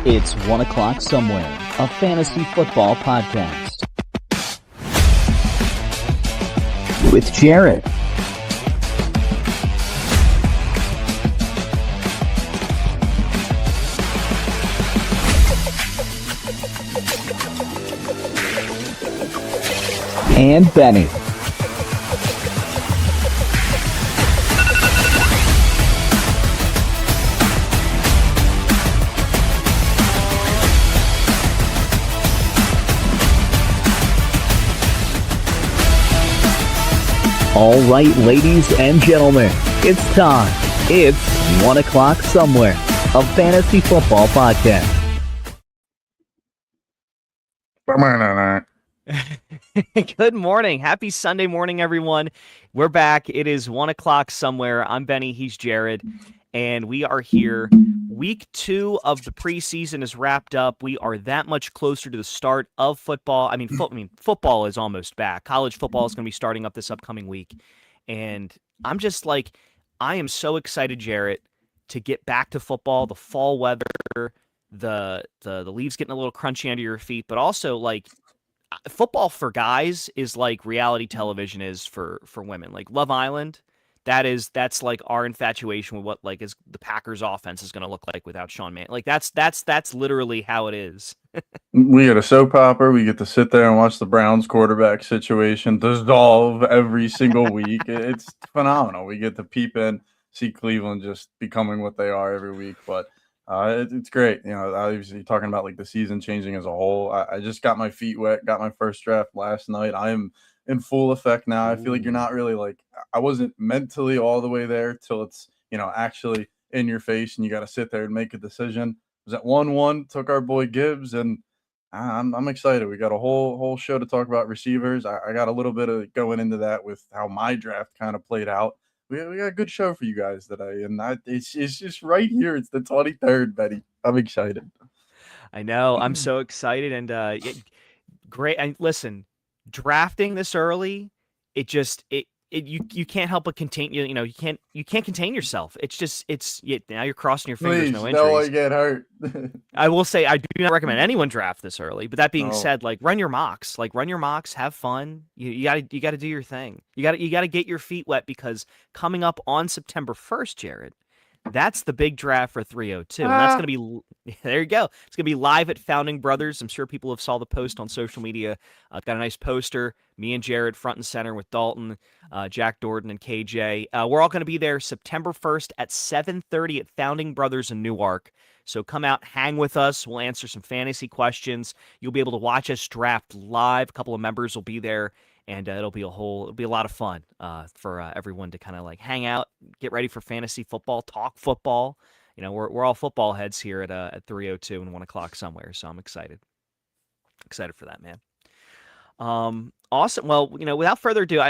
It's 1 o'clock somewhere, a fantasy football podcast. With Jarrett. And Benny. All right, ladies and gentlemen, it's time. It's 1 o'clock somewhere, a fantasy football podcast. Good morning. Happy Sunday morning, everyone. We're back. It is 1 o'clock somewhere. I'm Benny. He's Jarrett. And we are here. Week 2 of the preseason is wrapped up. We are that much closer to the start of football. Football is almost back. College football is going to be starting up this upcoming week. And I'm just like, I am so excited, Jarrett, to get back to football, the fall weather, the leaves getting a little crunchy under your feet, but also like football for guys is like reality television is for women. Like Love Island, that's like our infatuation with what like is the Packers offense is going to look like without Sean Mann. Like that's literally how it is. We get a soap opera. We get to sit there and watch the Browns quarterback situation dissolve every single week. It's phenomenal. We get to peep in, see Cleveland just becoming what they are every week. But it's great. You know, obviously talking about like the season changing as a whole. I just got my feet wet, got my first draft last night. I am in full effect now. I feel like you're not really like, I wasn't mentally all the way there till it's, you know, actually in your face and you got to sit there and make a decision. It was at 1-1, took our boy Gibbs, and I'm excited. We got a whole show to talk about receivers. I got a little bit of going into that with how my draft kind of played out. We got a good show for you guys today, and it's just right here. It's the 23rd, Betty. I'm excited. I know. I'm so excited and great. And listen, drafting this early, you can't help but contain. You know, you can't contain yourself. Now you're crossing your fingers. Please, no injuries. no, I get hurt. I will say I do not recommend anyone draft this early. But that being said, like run your mocks, have fun. You got to do your thing. You got to get your feet wet because coming up on September 1st, Jared, that's the big draft for 302. And that's going to be, there you go. It's going to be live at Founding Brothers. I'm sure people have saw the post on social media. It's got a nice poster. Me and Jared front and center with Dalton, Jack Dorton, and KJ. We're all going to be there September 1st at 7:30 at Founding Brothers in Newark. So come out, hang with us. We'll answer some fantasy questions. You'll be able to watch us draft live. A couple of members will be there. And it'll be a lot of fun for everyone to kind of like hang out, get ready for fantasy football, talk football. You know, we're all football heads here at 302 and 1 o'clock somewhere. So I'm excited for that, man. Awesome. Well, you know, without further ado,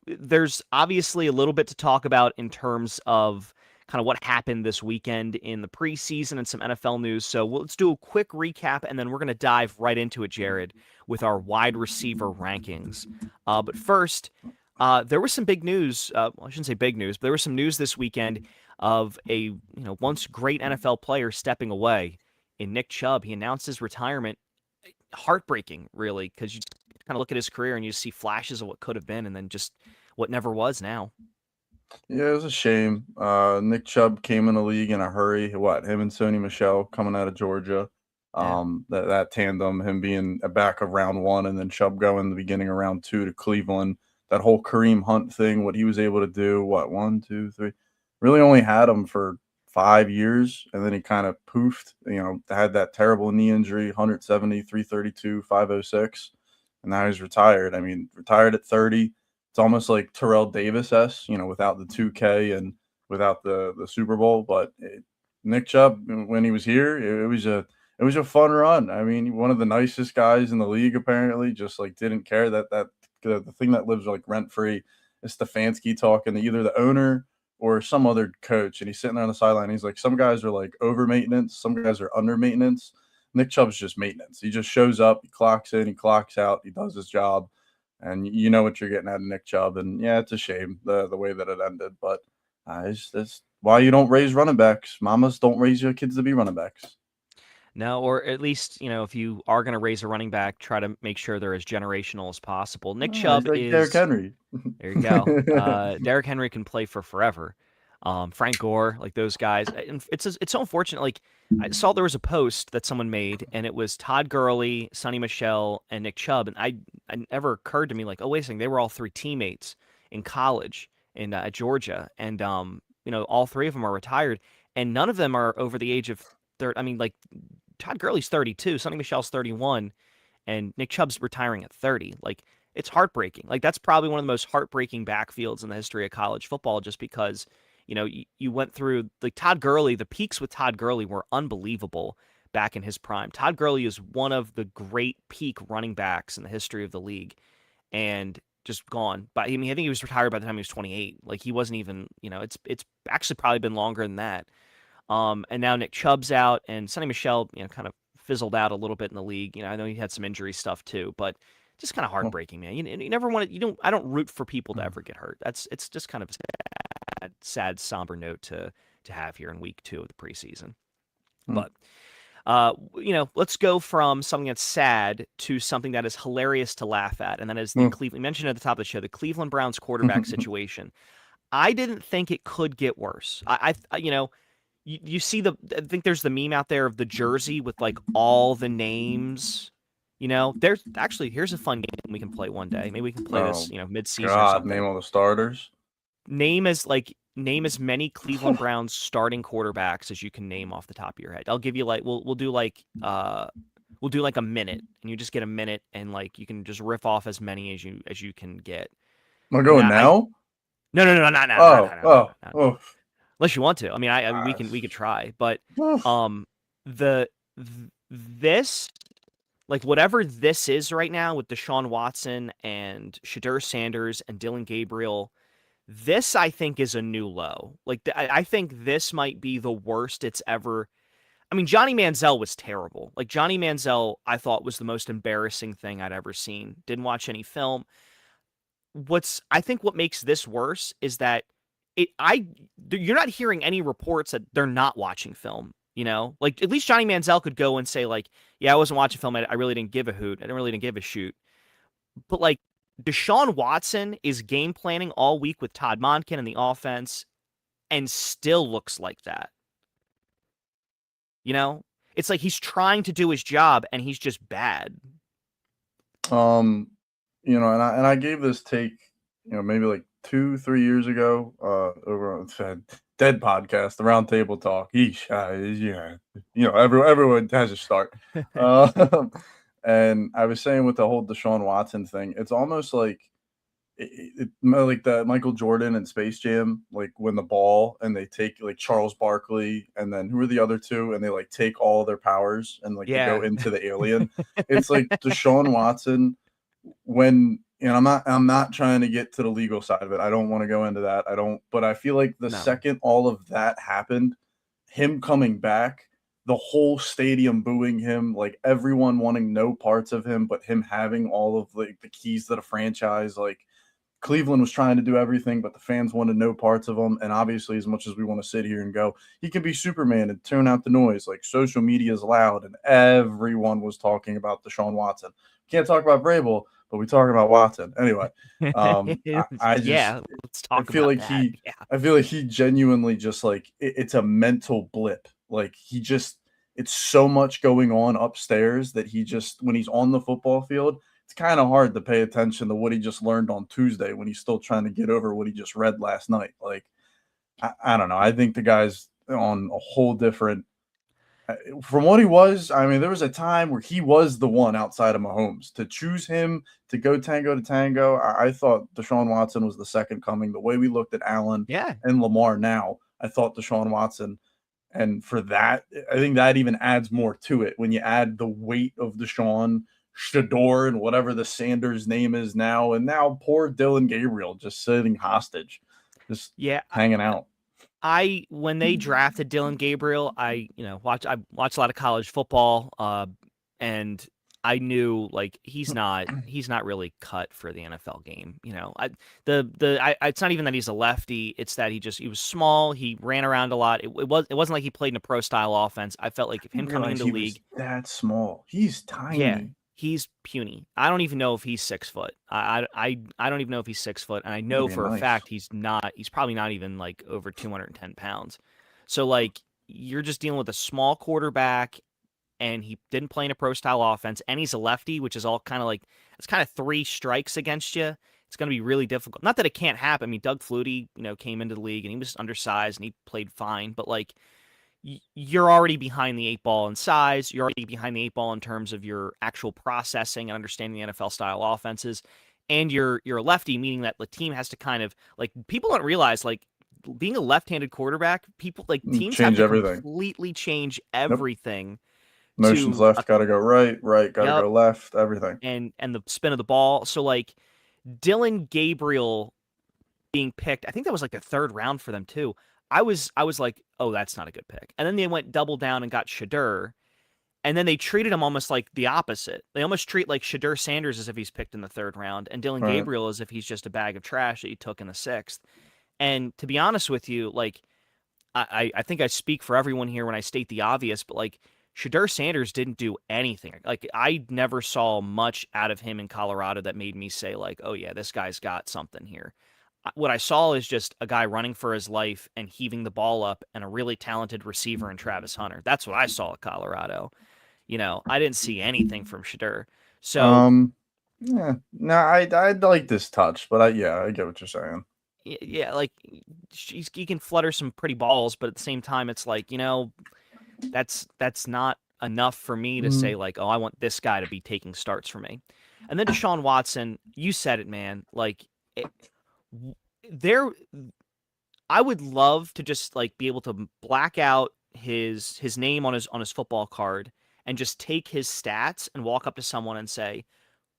there's obviously a little bit to talk about in terms of kind of what happened this weekend in the preseason and some NFL news. So let's do a quick recap, and then we're going to dive right into it, Jared, with our wide receiver rankings. But first, there was some big news. I shouldn't say big news, but there was some news this weekend of a once great NFL player stepping away in Nick Chubb. He announced his retirement. Heartbreaking, really, because you kind of look at his career and you see flashes of what could have been and then just what never was now. Yeah, it was a shame. Nick Chubb came in the league in a hurry. Him and Sony Michel coming out of Georgia. That tandem, him being a back of round 1 and then Chubb going the beginning of round 2 to Cleveland. That whole Kareem Hunt thing, what he was able to do, 1, 2, 3. Really only had him for 5 years, and then he kind of poofed. Had that terrible knee injury, 170, 332, 506, and now he's retired. I mean, retired at 30. It's almost like Terrell Davis-esque, without the 2K and without the Super Bowl. But Nick Chubb, when he was here, it was a fun run. I mean, one of the nicest guys in the league, apparently, just like didn't care that the thing that lives like rent free is Stefanski talking to either the owner or some other coach, and he's sitting there on the sideline. He's like, some guys are like over maintenance, some guys are under maintenance. Nick Chubb's just maintenance. He just shows up, he clocks in, he clocks out, he does his job. And you know what you're getting out of Nick Chubb. And, yeah, it's a shame the way that it ended. But it's why you don't raise running backs. Mamas don't raise your kids to be running backs. No, or at least, if you are going to raise a running back, try to make sure they're as generational as possible. Nick Oh, he's Chubb like Derrick is, Henry. there you go. Derrick Henry can play for forever. Frank Gore, like those guys. And it's so unfortunate. Like, I saw there was a post that someone made, and it was Todd Gurley, Sonny Michel, and Nick Chubb. And I never occurred to me, like, oh, wait a second, they were all three teammates in college in at Georgia. And, all three of them are retired, and none of them are over the age of 30. I mean, like, Todd Gurley's 32, Sonny Michel's 31, and Nick Chubb's retiring at 30. Like, it's heartbreaking. Like, that's probably one of the most heartbreaking backfields in the history of college football, just because, you went through, like, Todd Gurley. The peaks with Todd Gurley were unbelievable back in his prime. Todd Gurley is one of the great peak running backs in the history of the league, and just gone. But I mean, I think he was retired by the time he was 28. Like, he wasn't even, it's actually probably been longer than that. And now Nick Chubb's out, and Sonny Michel, kind of fizzled out a little bit in the league. I know he had some injury stuff too, but just kind of Well, heartbreaking, man. You never want to, I don't root for people to ever get hurt. It's just kind of a sad, somber note to have here in week 2 of the preseason. hmm. But, let's go from something that's sad to something that is hilarious to laugh at. And that is the Cleveland, mentioned at the top of the show, the Cleveland Browns quarterback situation. I didn't think it could get worse. You see I think there's the meme out there of the jersey with like all the names. There's actually, here's a fun game we can play one day. Maybe we can play Oh this, mid-season or God, name something. all the starters. Name as many Cleveland Browns starting quarterbacks as you can name off the top of your head. I'll give you like we'll do like a minute, and you just get a minute, and like you can just riff off as many as you can get. Am I I mean, going now? no, no, no, no, no, no, no, Oh, no, no, oh, no, no. oh. Unless you want to. I mean, I mean, Ah, we could try, but oof. the this, like, whatever this is right now with Deshaun Watson and Shadur Sanders and Dylan Gabriel, this I think is a new low. Like, I think this might be the worst it's ever. I mean, Johnny Manziel was terrible. Like, Johnny Manziel, I thought, was the most embarrassing thing I'd ever seen. Didn't watch any film. I think what makes this worse is that you're not hearing any reports that they're not watching film. Like, at least Johnny Manziel could go and say, like, yeah, I wasn't watching film. I really didn't give a hoot. I didn't really didn't give a shoot. But, like, Deshaun Watson is game planning all week with Todd Monken and the offense, and still looks like that. It's like he's trying to do his job and he's just bad. Um, and I gave this take, maybe like 2-3 years ago, over on the Dead podcast, the Round Table Talk. Eesh, yeah, everyone has a start. And I was saying with the whole Deshaun Watson thing, it's almost like like the Michael Jordan and Space Jam, like when the ball and they take like Charles Barkley and then who are the other two, and they like take all their powers and like they go Yeah. into the alien. It's like Deshaun Watson I'm not trying to get to the legal side of it. I don't want to go into that. But I feel like the No. second all of that happened, him coming back, the whole stadium booing him, like everyone wanting no parts of him, but him having all of like the keys to the franchise, like Cleveland was trying to do everything, but the fans wanted no parts of him. And obviously, as much as we want to sit here and go, he can be Superman and tune out the noise, like social media is loud, and everyone was talking about Deshaun Watson. Can't talk about Vrabel, but we talk about Watson anyway. Yeah, let's I talk feel about like that. he, Yeah. I feel like he genuinely just like it's a mental blip. Like it's so much going on upstairs that he just when he's on the football field it's kind of hard to pay attention to what he just learned on Tuesday when he's still trying to get over what he just read last night. Like, I don't know. I think the guy's on a whole different from what he was. I mean, there was a time where he was the one outside of Mahomes. To choose him to go tango to tango, I thought Deshaun Watson was the second coming. The way we looked at Allen Yeah. and Lamar now, I thought Deshaun Watson. And for that, I think that even adds more to it when you add the weight of Deshaun, Shador, and whatever the Sanders name is now. And now poor Dylan Gabriel just sitting hostage, just Yeah. hanging out. When they drafted Dylan Gabriel, I watched a lot of college football, and I knew like he's not really cut for the NFL game. You know, it's not even that he's a lefty. It's that he was small. He ran around a lot. It wasn't like he played in a pro style offense. I felt like if him coming into the league, that small, he's yeah, tiny. he's puny. I don't even know if he's 6 foot. I don't even know if he's 6 foot, and I know for a fact he's not. He's probably not even like over 210 pounds. So like you're just dealing with a small quarterback, and he didn't play in a pro style offense, and he's a lefty, which is all kind of like it's kind of 3 strikes against you. It's going to be really difficult. Not that it can't happen. I mean, Doug Flutie, came into the league and he was undersized and he played fine, but like you're already behind the 8 ball in size. You're already behind the 8 ball in terms of your actual processing and understanding the NFL style offenses. And you're a lefty, meaning that the team has to kind of like people don't realize like being a left-handed quarterback, people like teams change have to everything. completely change everything. Motions left, gotta go right, gotta go left, everything. And the spin of the ball. So like Dylan Gabriel being picked, I think that was like the 3rd round for them too. I was like, oh, that's not a good pick. And then they went double down and got Shadur. And then they treated him almost like the opposite. They almost treat like Shadur Sanders as if he's picked in the 3rd round, and Dylan Gabriel as if he's just a bag of trash that you took in the 6th. And to be honest with you, like I think I speak for everyone here when I state the obvious, but like Shadur Sanders didn't do anything. Like I never saw much out of him in Colorado that made me say like, oh yeah, this guy's got something here. What I saw is just a guy running for his life and heaving the ball up and a really talented receiver in Travis Hunter. That's what I saw at Colorado. I didn't see anything from Shadur. So, yeah, no, I'd like this touch, but I get what you're saying. Yeah, like he can flutter some pretty balls, but at the same time, it's like that's not enough for me to say like, oh, I want this guy to be taking starts for me. And then Deshaun Watson, you said it, man. Like I would love to just like be able to black out his name on his football card and just take his stats and walk up to someone and say,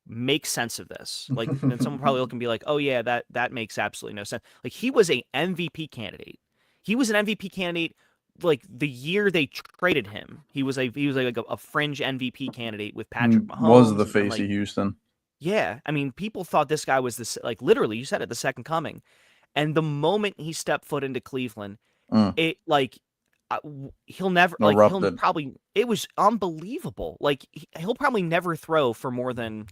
make sense of this. Like then someone probably look and be like, oh yeah, that makes absolutely no sense. Like he was a MVP candidate. He was an MVP candidate like the year they traded him. He was like a fringe MVP candidate with Patrick Mahomes. Was the face of Houston. Yeah, I mean, people thought this guy was this like literally. You said it, the second coming. And the moment he stepped foot into Cleveland, it like he'll never like erupted. He'll probably it was unbelievable. Like he'll probably never throw for more than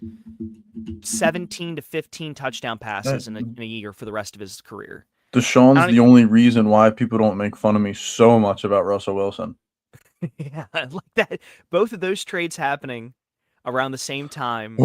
17 to 15 touchdown passes in a year for the rest of his career. Deshaun's the only reason why people don't make fun of me so much about Russell Wilson. Yeah, like that. Both of those trades happening around the same time.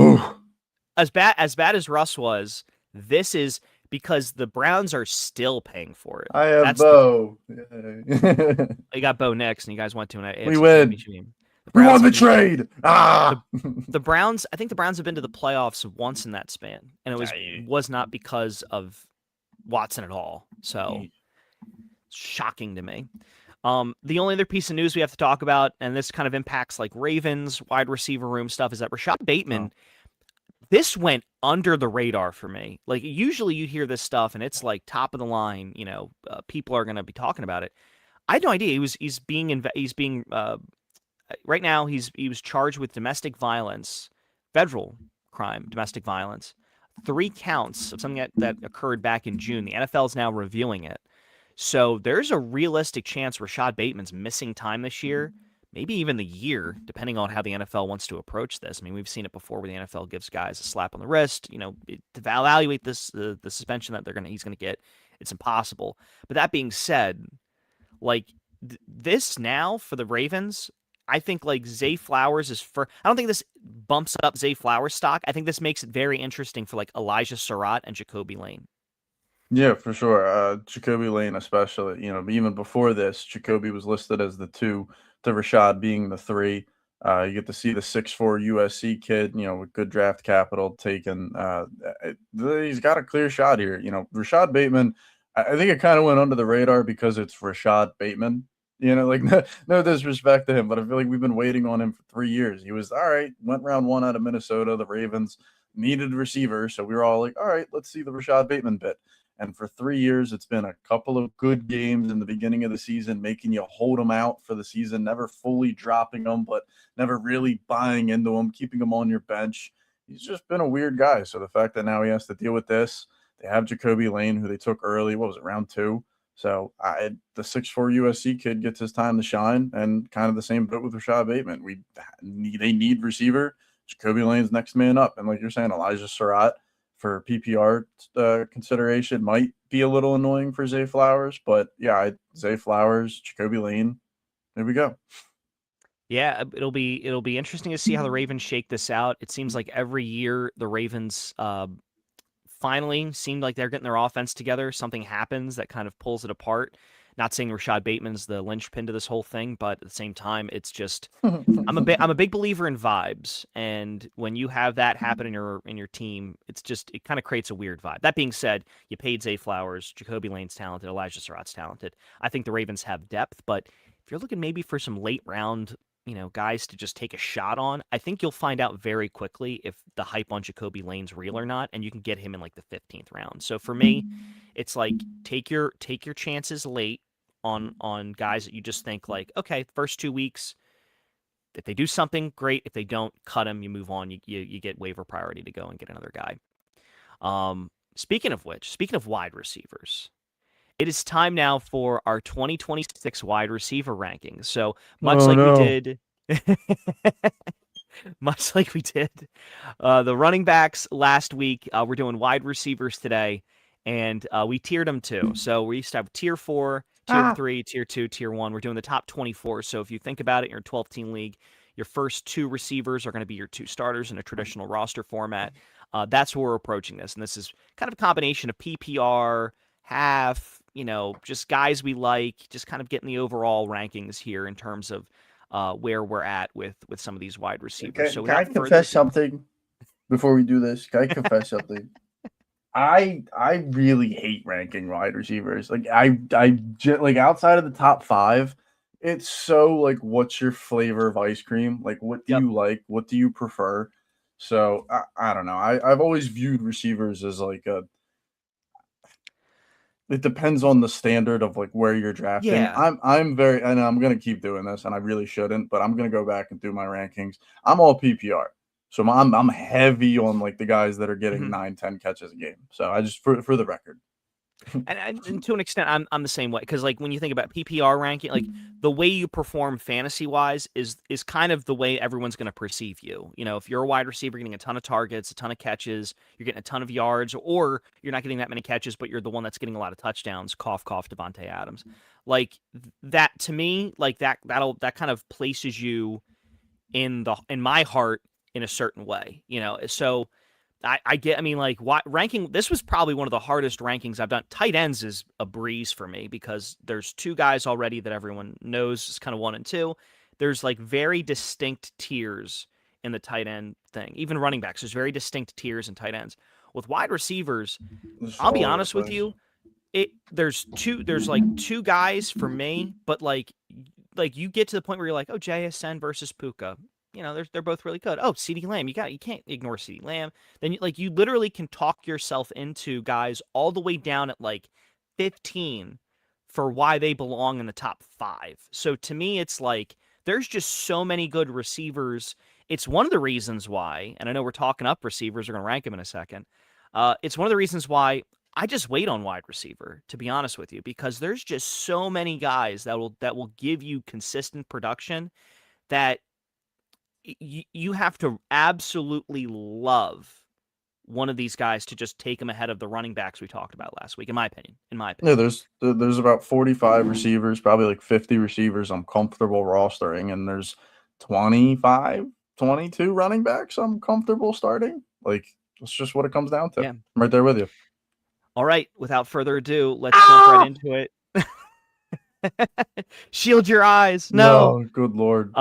As bad as Russ was, this is because the Browns are still paying for it. I have Bo. You got Bo next, and you guys went to an AFC we win. Game. We won the trade. The Browns. I think the Browns have been to the playoffs once in that span, and it was not because of Watson at all. So shocking to me. The only other piece of news we have to talk about, and this kind of impacts like Ravens wide receiver room stuff, is that Rashad Bateman. This went under the radar for me. Like usually you hear this stuff and it's like top of the line, people are going to be talking about it. I had no idea he's being right now he was charged with domestic violence, federal crime, domestic violence, 3 counts of something that occurred back in June. The NFL is now reviewing it. So there's a realistic chance Rashad Bateman's missing time this year. Maybe even the year, depending on how the NFL wants to approach this. I mean, we've seen it before where the NFL gives guys a slap on the wrist, to evaluate this the suspension that he's gonna get. It's impossible. But that being said, like this now for the Ravens, I think like Zay Flowers I don't think this bumps up Zay Flowers stock. I think this makes it very interesting for like Elijah Surratt and Jacoby Lane. Yeah, for sure. Jacoby Lane, especially, even before this, Jacoby was listed as the 2. To Rashad being the 3. You get to see the 6'4" USC kid, with good draft capital taken. He's got a clear shot here. Rashad Bateman, I think it kind of went under the radar because it's Rashad Bateman. Like no disrespect to him, but I feel like we've been waiting on him for 3 years. He was all right, went round 1 out of Minnesota. The Ravens needed a receiver, so we were all like, all right, let's see the Rashad Bateman bit. And for 3 years, it's been a couple of good games in the beginning of the season, making you hold them out for the season, never fully dropping them, but never really buying into them, keeping them on your bench. He's just been a weird guy. So the fact that now he has to deal with this, they have Jacoby Lane, who they took early. What was it, round 2? So the 6'4" USC kid gets his time to shine, and kind of the same boat with Rashad Bateman. They need receiver. Jacoby Lane's next man up. And like you're saying, Elijah Surratt for PPR consideration might be a little annoying for Zay Flowers. But yeah, Zay Flowers, Jacoby Lane, there we go. Yeah, it'll be interesting to see how the Ravens shake this out. It seems like every year the Ravens finally seem like they're getting their offense together. Something happens that kind of pulls it apart. Not saying Rashad Bateman's the linchpin to this whole thing, but at the same time, it's just I'm a big believer in vibes, and when you have that happen in your team, it kind of creates a weird vibe. That being said, you paid Zay Flowers, Jacoby Lane's talented, Elijah Surratt's talented. I think the Ravens have depth, but if you're looking maybe for some late round, guys to just take a shot on, I think you'll find out very quickly if the hype on Jacoby Lane's real or not, and you can get him in like the 15th round. So for me, it's like take your chances late on guys that you just think like, okay, first 2 weeks, if they do something, great. If they don't, cut them, you move on, you get waiver priority to go and get another guy. Speaking of wide receivers, it is time now for our 2026 wide receiver rankings. So much we did, much like we did the running backs last week, we're doing wide receivers today, and we tiered them too. So we used to have tier 4, tier 3, tier 2, tier 1. We're doing the top 24. So if you think about it, you're a 12-team league. Your first 2 receivers are going to be your 2 starters in a traditional roster format. That's where we're approaching this. And this is kind of a combination of PPR, half, just guys we like, just kind of getting the overall rankings here in terms of where we're at with some of these wide receivers. Can I confess something before we do this? Can I confess something? I really hate ranking wide receivers. Like like outside of the top 5, it's so like, what's your flavor of ice cream? Like, what do you like? What do you prefer? So I don't know. I've always viewed receivers as like it depends on the standard of like where you're drafting. Yeah. I'm very, and I'm gonna keep doing this, and I really shouldn't, but I'm gonna go back and do my rankings. I'm all PPR. So I'm heavy on like the guys that are getting 9-10 catches a game. So I just for the record. And to an extent, I'm the same way, because like when you think about PPR ranking, like the way you perform fantasy wise is kind of the way everyone's going to perceive you. If you're a wide receiver getting a ton of targets, a ton of catches, you're getting a ton of yards, or you're not getting that many catches, but you're the one that's getting a lot of touchdowns. Cough, cough, Devontae Adams. Like that to me, like that kind of places you in my heart in a certain way. So. Ranking, this was probably one of the hardest rankings I've done. Tight ends is a breeze for me because there's 2 guys already that everyone knows is kind of 1 and 2. There's like very distinct tiers in the tight end thing. Even running backs, there's very distinct tiers in tight ends. With wide receivers, I'll be honest with you, there's 2 guys for me, but like you get to the point where you're like, oh, JSN versus Puka. They're both really good. Oh, CeeDee Lamb, you can't ignore CeeDee Lamb. Then you literally can talk yourself into guys all the way down at like 15 for why they belong in the top 5. So to me, it's like there's just so many good receivers. It's one of the reasons why, and I know we're talking up receivers, we're going to rank them in a second. It's one of the reasons why I just wait on wide receiver, to be honest with you, because there's just so many guys that will give you consistent production that you have to absolutely love one of these guys to just take them ahead of the running backs we talked about last week, in my opinion. Yeah, there's about 45 receivers, probably like 50 receivers I'm comfortable rostering, and there's 25, 22 running backs I'm comfortable starting. Like, that's just what it comes down to. Yeah. I'm right there with you. All right, without further ado, let's jump right into it. Shield your eyes. No, good Lord.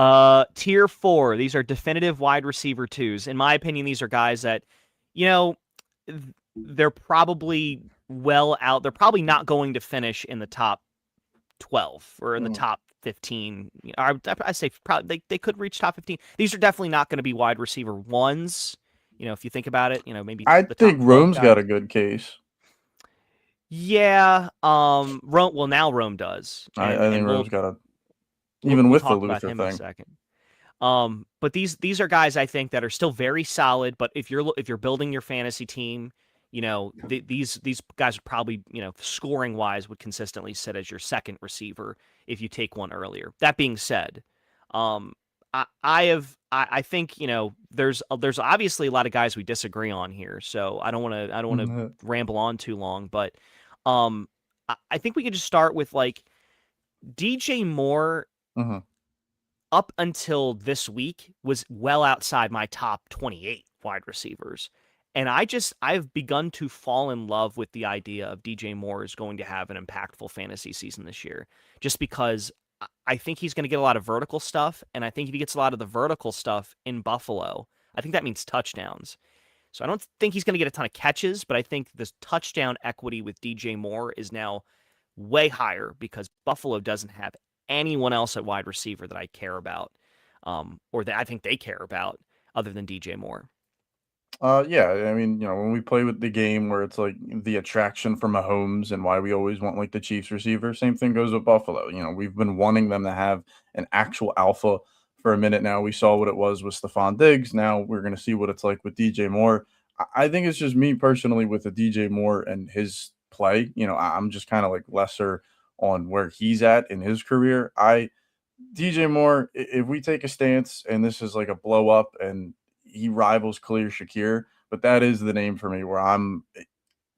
Tier 4. These are definitive wide receiver 2s. In my opinion, these are guys that, they're probably well out. They're probably not going to finish in the top 12 or in the top 15. I say probably they could reach top 15. These are definitely not going to be wide receiver 1s. If you think about it, maybe I think Rome's got a good case. Yeah. Rome. Well, now Rome does, I and think we'll Rome's got a, we'll even we'll with the talk about Luther him in a thing. second. But these are guys I think that are still very solid. But if you're building your fantasy team, these guys would probably, scoring wise, would consistently sit as your second receiver if you take one earlier. That being said, um, I think there's obviously a lot of guys we disagree on here, so I don't want to Mhm. ramble on too long, but I think we could just start with like DJ Moore Mhm. up until this week was well outside my top 28 wide receivers. And I've begun to fall in love with the idea of DJ Moore is going to have an impactful fantasy season this year, just because I think he's going to get a lot of vertical stuff. And I think if he gets a lot of the vertical stuff in Buffalo, I think that means touchdowns. So I don't think he's going to get a ton of catches, but I think this touchdown equity with DJ Moore is now way higher because Buffalo doesn't have anyone else at wide receiver that I care about, or that I think they care about, other than DJ Moore. Yeah, I mean, when we play with the game where it's like the attraction for Mahomes and why we always want like the Chiefs receiver, same thing goes with Buffalo. We've been wanting them to have an actual alpha for a minute now. We saw what it was with Stephon Diggs. Now we're going to see what it's like with DJ Moore. I think it's just me personally with the DJ Moore and his play. I'm just kind of like lesser on where he's at in his career. DJ Moore, if we take a stance and this is like a blow up and he rivals Khalil Shakir, but that is the name for me where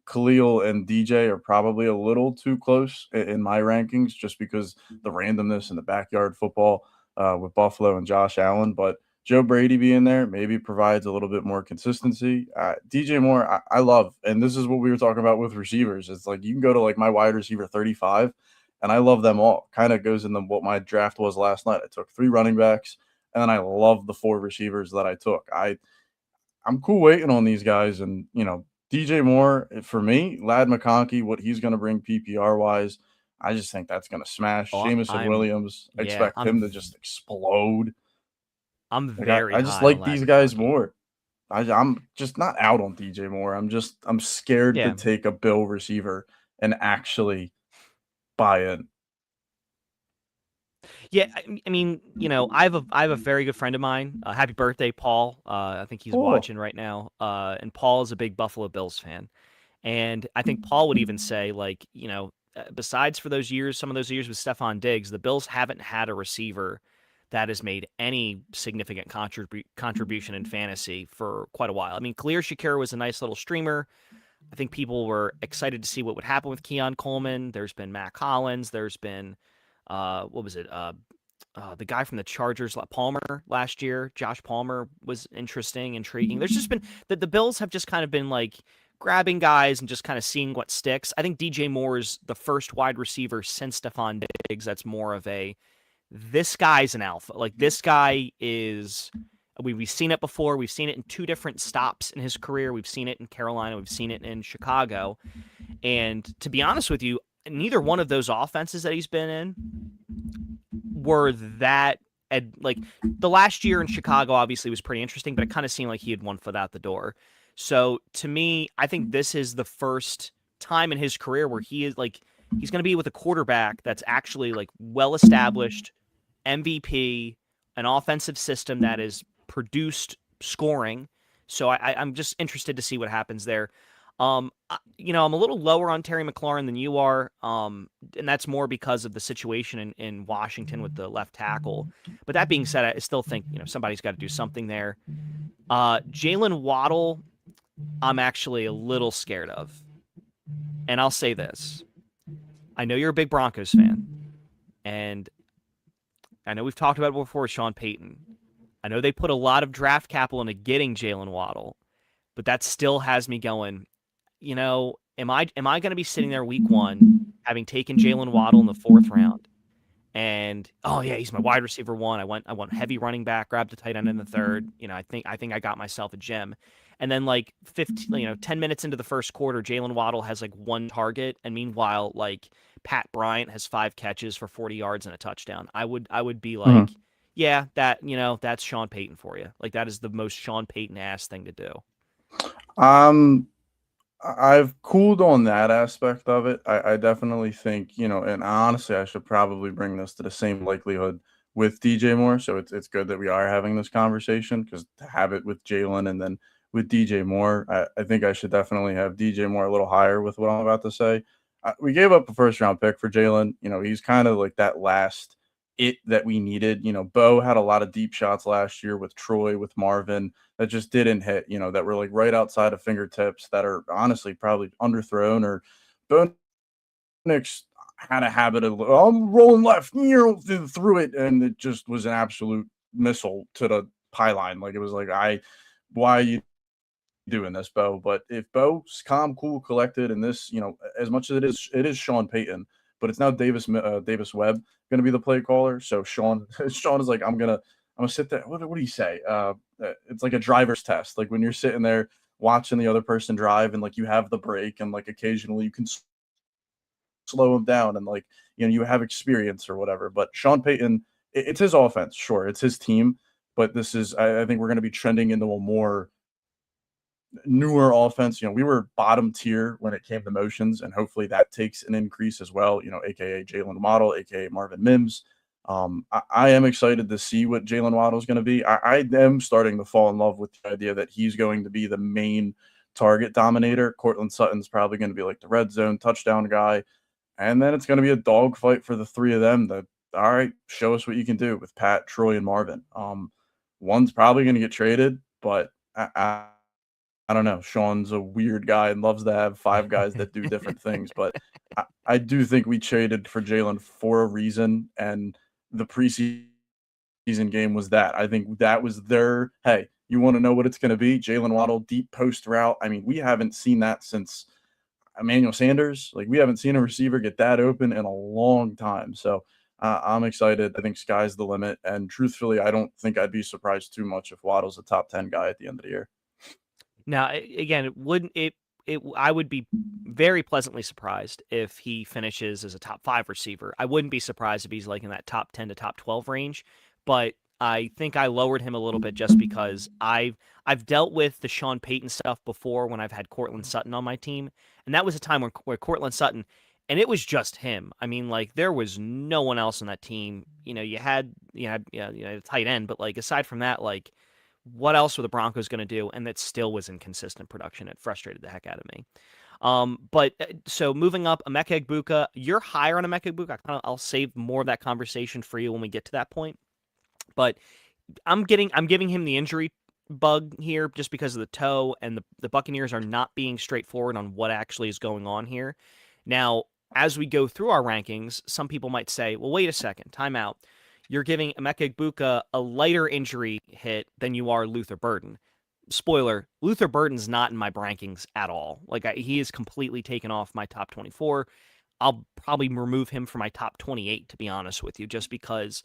Khalil and DJ are probably a little too close in my rankings just because the randomness in the backyard football with Buffalo and Josh Allen. But Joe Brady being there maybe provides a little bit more consistency. DJ Moore, I love, and this is what we were talking about with receivers. It's like you can go to like my wide receiver 35, and I love them all. Kind of goes into what my draft was last night. I took 3 running backs, and then I love the 4 receivers that I took. I'm cool waiting on these guys, and DJ Moore, for me, Lad McConkey, what he's going to bring PPR wise, I just think that's going to smash. Oh, Jamison I'm Williams, I yeah, expect him to just explode. I'm Like very I just high on like Lad these guys McConkey. more. I'm just not out on DJ Moore. I'm scared to Yeah, take a Bill receiver and actually buy in. yeah. I mean, I have a very good friend of mine. Happy birthday, Paul. I think he's Cool. watching right now. And Paul is a big Buffalo Bills fan. And I think Paul would even say, like, besides for those years, some of those years with Stephon Diggs, the Bills haven't had a receiver that has made any significant contribution in fantasy for quite a while. I mean, Khalil Shakir was a nice little streamer. I think people were excited to see what would happen with Keon Coleman. There's been Matt Collins. There's been, what was it? The guy from the Chargers, Palmer, last year. Josh Palmer was interesting, intriguing. There's just been the Bills have just kind of been like grabbing guys and just kind of seeing what sticks. I think DJ Moore is the first wide receiver since Stephon Diggs that's more of a this guy's an alpha. Like this guy is. We've seen it before. We've seen it in 2 different stops in his career. We've seen it in Carolina. We've seen it in Chicago. And to be honest with you, neither one of those offenses that he's been in were that like the last year in Chicago obviously was pretty interesting, but it kind of seemed like he had one foot out the door. So to me, I think this is the first time in his career where he is like he's going to be with a quarterback that's actually like well established, MVP, an offensive system that is produced scoring. So I'm just interested to see what happens there. I'm a little lower on Terry McLaurin than you are, and that's more because of the situation in Washington with the left tackle. But that being said, I still think somebody's got to do something there. Jalen Waddle, I'm actually a little scared of, and I'll say this: I know you're a big Broncos fan, and I know we've talked about it before with Sean Payton. I know they put a lot of draft capital into getting Jalen Waddle, but that still has me going. Am I going to be sitting there week 1 having taken Jalen Waddle in the 4th round? And oh yeah, he's my wide receiver 1. I went heavy running back, grabbed a tight end in the 3rd. I think I got myself a gem. And then like 10 minutes into the first quarter, Jalen Waddle has like 1 target, and meanwhile, like Pat Bryant has 5 catches for 40 yards and a touchdown. I would be like, Mhm. yeah, that's Sean Payton for you. Like that is the most Sean Payton ass thing to do. Um, I've cooled on that aspect of it. I definitely think, and honestly, I should probably bring this to the same likelihood with DJ Moore. So it's good that we are having this conversation because to have it with Jalen and then with DJ Moore, I think I should definitely have DJ Moore a little higher with what I'm about to say. We gave up a first round pick for Jalen. He's kind of like that last it that we needed. Bo had a lot of deep shots last year with Troy, with Marvin that just didn't hit, that were like right outside of fingertips that are honestly probably underthrown or Bo Nix had a habit of I'm rolling left through it, and it just was an absolute missile to the pylon. Like it was like why are you doing this, Bo? But if Bo's calm, cool, collected, and this, as much as it is Sean Payton, but it's now Davis Webb going to be the play caller. So Sean is like I'm gonna sit there. What do you say? It's like a driver's test. Like when you're sitting there watching the other person drive, and like you have the brake, and like occasionally you can slow him down, and like you have experience or whatever. But Sean Payton, it's his offense, sure, it's his team, but this is I think we're going to be trending into a more newer offense. We were bottom tier when it came to motions, and hopefully that takes an increase as well. AKA Jalen Waddle, AKA Marvin Mims. I am excited to see what Jalen Waddle is going to be. I am starting to fall in love with the idea that he's going to be the main target dominator. Cortland Sutton's probably going to be like the red zone touchdown guy. And then it's going to be a dogfight for the three of them that, all right, show us what you can do with Pat, Troy, and Marvin. One's probably going to get traded, but I don't know. Sean's a weird guy and loves to have five guys that do different things. But I do think we traded for Jalen for a reason. And the preseason game was that. I think that was their, hey, you want to know what it's going to be? Jalen Waddle, deep post route. I mean, we haven't seen that since Emmanuel Sanders. Like, we haven't seen a receiver get that open in a long time. So I'm excited. I think sky's the limit. And truthfully, I don't think I'd be surprised too much if Waddle's a top 10 guy at the end of the year. Now, again, I would be very pleasantly surprised if he finishes as a top 5 receiver. I wouldn't be surprised if he's like in that top 10 to top 12 range, but I think I lowered him a little bit just because I've dealt with the Sean Payton stuff before when I've had Cortland Sutton on my team, and that was a time where Cortland Sutton, and it was just him. I mean, like there was no one else on that team. You had a tight end, but like aside from that, like what else were the Broncos going to do? And that still was inconsistent production. It frustrated the heck out of me. So moving up, Emeka Egbuka, you're higher on Emeka Egbuka. I'll save more of that conversation for you when we get to that point. But I'm giving him the injury bug here just because of the toe, and the Buccaneers are not being straightforward on what actually is going on here. Now, as we go through our rankings, some people might say, well, wait a second, time out. You're giving Emeka Egbuka a lighter injury hit than you are Luther Burden. Spoiler, Luther Burden's not in my rankings at all. Like he is completely taken off my top 24. I'll probably remove him from my top 28, to be honest with you, just because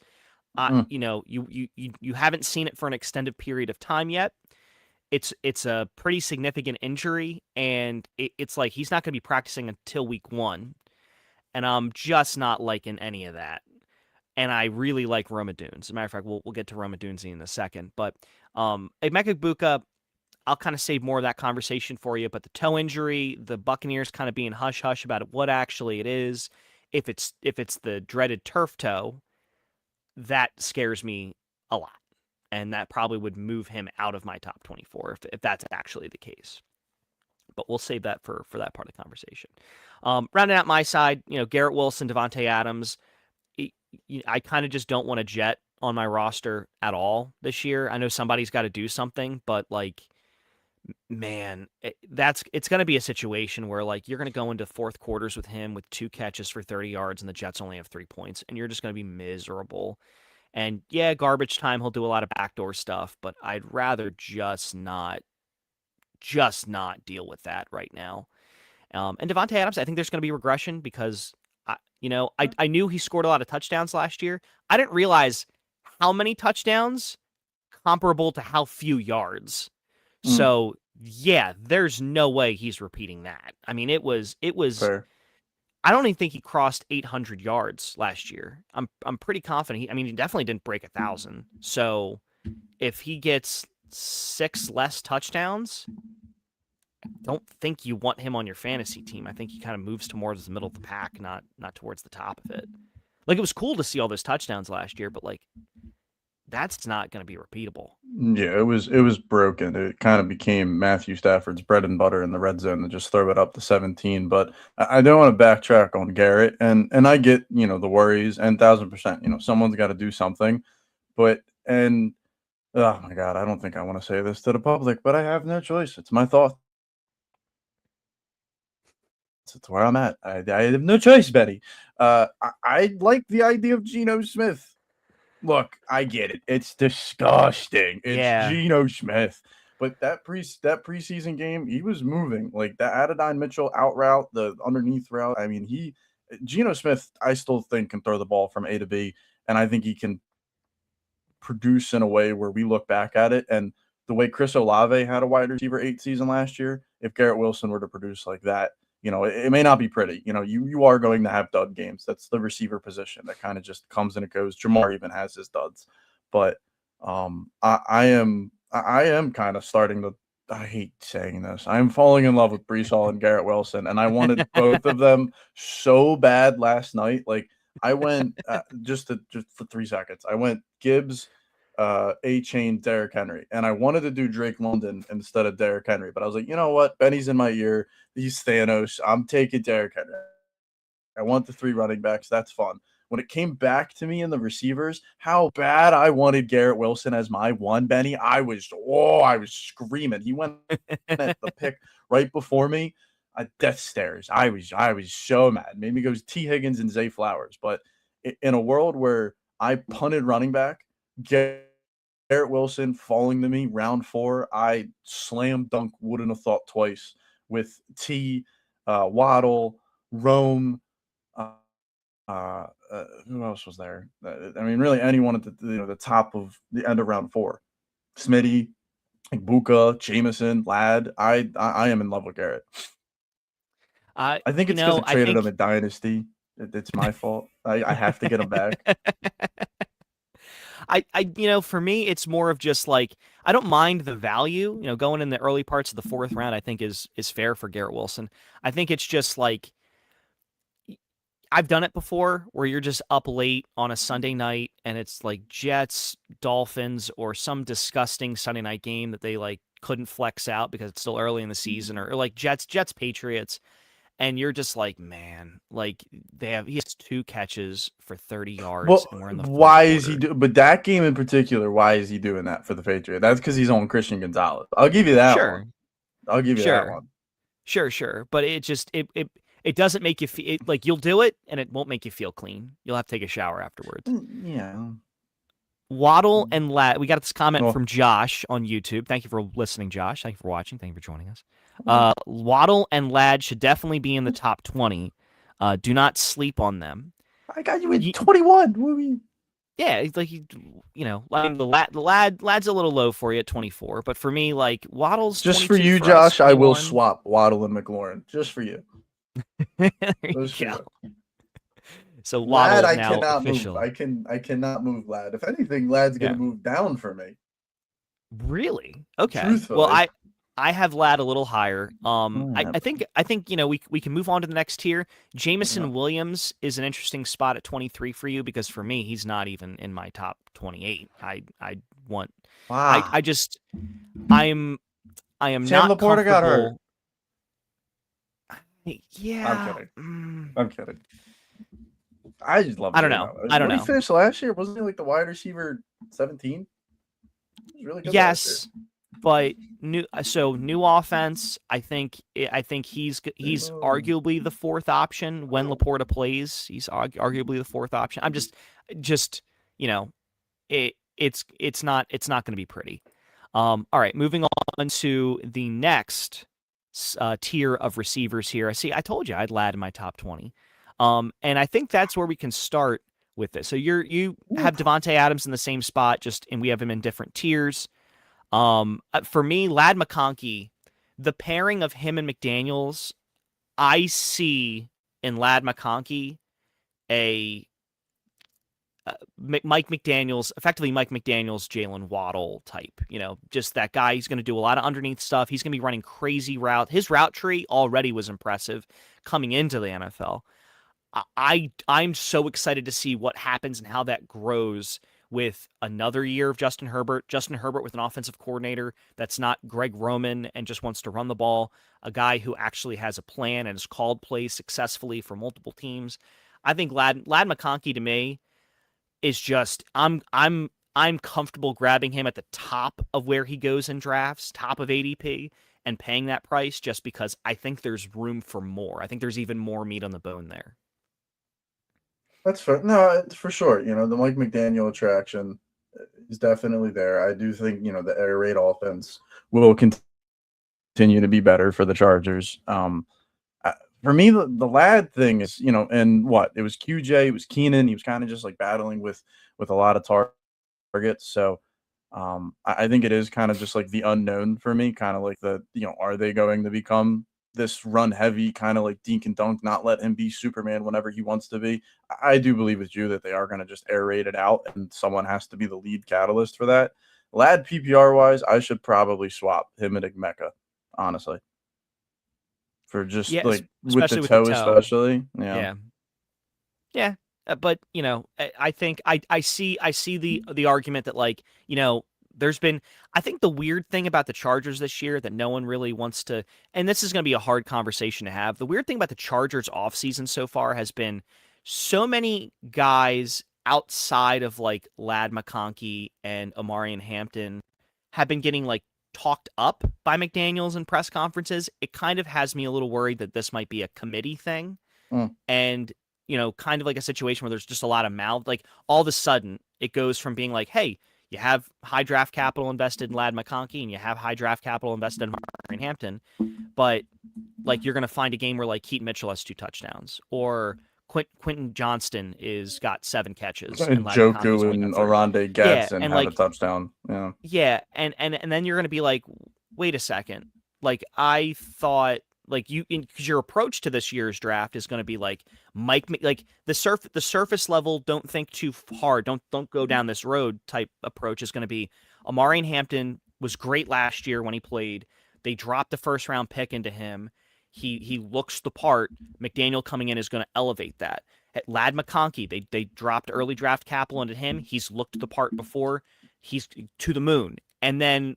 you haven't seen it for an extended period of time yet. It's a pretty significant injury, and it's like he's not going to be practicing until week 1, and I'm just not liking any of that. And I really like Roma Dunes. As a matter of fact, we'll get to Roma Dunes in a second. But Emeka Egbuka, I'll kind of save more of that conversation for you. But the toe injury, the Buccaneers kind of being hush-hush about what actually it is. If it's the dreaded turf toe, that scares me a lot. And that probably would move him out of my top 24 if that's actually the case. But we'll save that for that part of the conversation. Rounding out my side, Garrett Wilson, Devontae Adams, I kind of just don't want a Jet on my roster at all this year. I know somebody's got to do something, but like, man, it's going to be a situation where like you're going to go into fourth quarters with him with 2 catches for 30 yards and the Jets only have 3 points, and you're just going to be miserable. And yeah, garbage time, he'll do a lot of backdoor stuff, but I'd rather just not deal with that right now. And Devontae Adams, I think there's going to be regression because I knew he scored a lot of touchdowns last year. I didn't realize how many touchdowns comparable to how few yards. So yeah, there's no way he's repeating that. I mean, it was fair. I don't even think he crossed 800 yards last year. I'm pretty confident. He definitely didn't break 1,000. So if he gets 6 less touchdowns, don't think you want him on your fantasy team. I think he kind of moves towards the middle of the pack, not towards the top of it. Like, it was cool to see all those touchdowns last year, but like, that's not going to be repeatable. Yeah, it was broken. It kind of became Matthew Stafford's bread and butter in the red zone to just throw it up to 17. But I don't want to backtrack on Garrett, and I get the worries, and 1,000%. Someone's got to do something, but oh my God, I don't think I want to say this to the public, but I have no choice. It's my thought. It's where I'm at. I have no choice, Betty. I like the idea of Geno Smith. Look, I get it. It's disgusting. It's Geno Smith. But that preseason game, he was moving. Like that Adonai Mitchell out route, the underneath route. I mean, Geno Smith, I still think can throw the ball from A to B, and I think he can produce in a way where we look back at it. And the way Chris Olave had a wide receiver 8 season last year, if Garrett Wilson were to produce like that, it may not be pretty. You are going to have dud games. That's the receiver position that kind of just comes and it goes. Jamar even has his duds, but I am kind of starting to. I hate saying this. I am falling in love with Brees Hall and Garrett Wilson, and I wanted both of them so bad last night. Like I went just for 3 seconds. I went Gibbs, A-Chain, Derrick Henry, and I wanted to do Drake London instead of Derrick Henry, but I was like, you know what? Benny's in my ear. He's Thanos. I'm taking Derrick Henry. I want the 3 running backs. That's fun. When it came back to me in the receivers, how bad I wanted Garrett Wilson as my one, Benny. I was screaming. He went at the pick right before me. Death stares. I was so mad. Made me go T. Higgins and Zay Flowers. But in a world where I punted running back, Garrett Wilson falling to me round 4, I slam dunk wouldn't have thought twice with Waddle, Rome. Who else was there? I mean, really anyone at the top of the end of round 4. Smitty, Buka, Jameson, Ladd. I am in love with Garrett. I think it's because I traded him at Dynasty. It's my fault. I have to get him back. For me, it's more of just like, I don't mind the value, going in the early parts of the 4th round, I think is fair for Garrett Wilson. I think it's just like, I've done it before where you're just up late on a Sunday night and it's like Jets, Dolphins, or some disgusting Sunday night game that they like couldn't flex out because it's still early in the season, or like Jets, Patriots. And you're just like, man, like he has 2 catches for 30 yards. Well, and we're in the why quarter. is he but that game in particular, why is he doing that for the Patriots? That's because he's on Christian Gonzalez. I'll give you that one. I'll give you that one. Sure. But it just it doesn't make you feel like you'll do it and it won't make you feel clean. You'll have to take a shower afterwards. Yeah. Waddle and Ladd. We got this comment from Josh on YouTube. Thank you for listening, Josh. Thank you for watching. Thank you for joining us. Waddle and Ladd should definitely be in the top 20. Do not sleep on them. I got you in 21. What do you mean? Yeah, like the Ladd's a little low for you at 24, but for me, like Waddle's just for you, Josh. I will swap Waddle and McLaurin just for you. There you go. So Ladd, I cannot move. I cannot move Ladd. If anything, Ladd's gonna move down for me. Really? Okay. Truthfully. Well, I have Ladd a little higher. I think we can move on to the next tier. Jameson Williams is an interesting spot at 23 for you because for me he's not even in my top 28. I want. Wow. I am Sam not Laporta got hurt. Yeah. I'm kidding. I just love. I don't know. When he finished last year, wasn't he like the wide receiver 17? He was really good. Yes. But new offense. I think he's arguably the 4th option when Laporta plays. He's arguably the 4th option. I'm just it's not going to be pretty. All right, moving on to the next tier of receivers here. I told you I'd Ladd in my top 20. And I think that's where we can start with this. So you have Devontae Adams in the same spot, and we have him in different tiers. For me, Ladd McConkey, the pairing of him and McDaniels, I see in Ladd McConkey a Mike McDaniel's, effectively Mike McDaniel's Jalen Waddle type. Just that guy. He's going to do a lot of underneath stuff. He's going to be running crazy route. His route tree already was impressive coming into the NFL. I'm so excited to see what happens and how that grows with another year of Justin Herbert. Justin Herbert with an offensive coordinator that's not Greg Roman and just wants to run the ball. A guy who actually has a plan and has called plays successfully for multiple teams. I think Ladd McConkey to me is just I'm comfortable grabbing him at the top of where he goes in drafts, top of ADP, and paying that price just because I think there's room for more. I think there's even more meat on the bone there. That's fair. No, for sure. The Mike McDaniel attraction is definitely there. I do think, the air raid offense will continue to be better for the Chargers. For me, the Ladd thing is, and what? It was QJ, it was Keenan. He was kind of just like battling with a lot of targets. So I think it is kind of just like the unknown for me, kind of like are they going to become this run heavy kind of like dink and dunk, not let him be Superman whenever he wants to be? I do believe with you that they are going to just air raid it out and someone has to be the lead catalyst for that. Ladd PPR wise, I should probably swap him and Igmeka, honestly. For just like with the toe, especially. Yeah. But I think I see the argument that like, there's been, I think the weird thing about the Chargers this year that no one really wants to, and this is going to be a hard conversation to have. The weird thing about the Chargers offseason so far has been so many guys outside of like Ladd McConkey and Omarion Hampton have been getting like talked up by McDaniels in press conferences. It kind of has me a little worried that this might be a committee thing. And, kind of like a situation where there's just a lot of mouth. Like all of a sudden it goes from being like, hey, you have high draft capital invested in Ladd McConkey and you have high draft capital invested in Omarion Hampton, but like you're going to find a game where like Keaton Mitchell has 2 touchdowns or Quentin Johnston is got 7 catches and Joku and Oronde Gadsden have a touchdown. And then you're going to be like, wait a second. Like I thought like because your approach to this year's draft is going to be like the surface level, don't think too hard, don't go down this road type approach is going to be Omarion Hampton was great last year when he played. They dropped the first round pick into him. He looks the part. McDaniel coming in is going to elevate that. At Ladd McConkey, they dropped early draft capital into him. He's looked the part before. He's to the moon. And then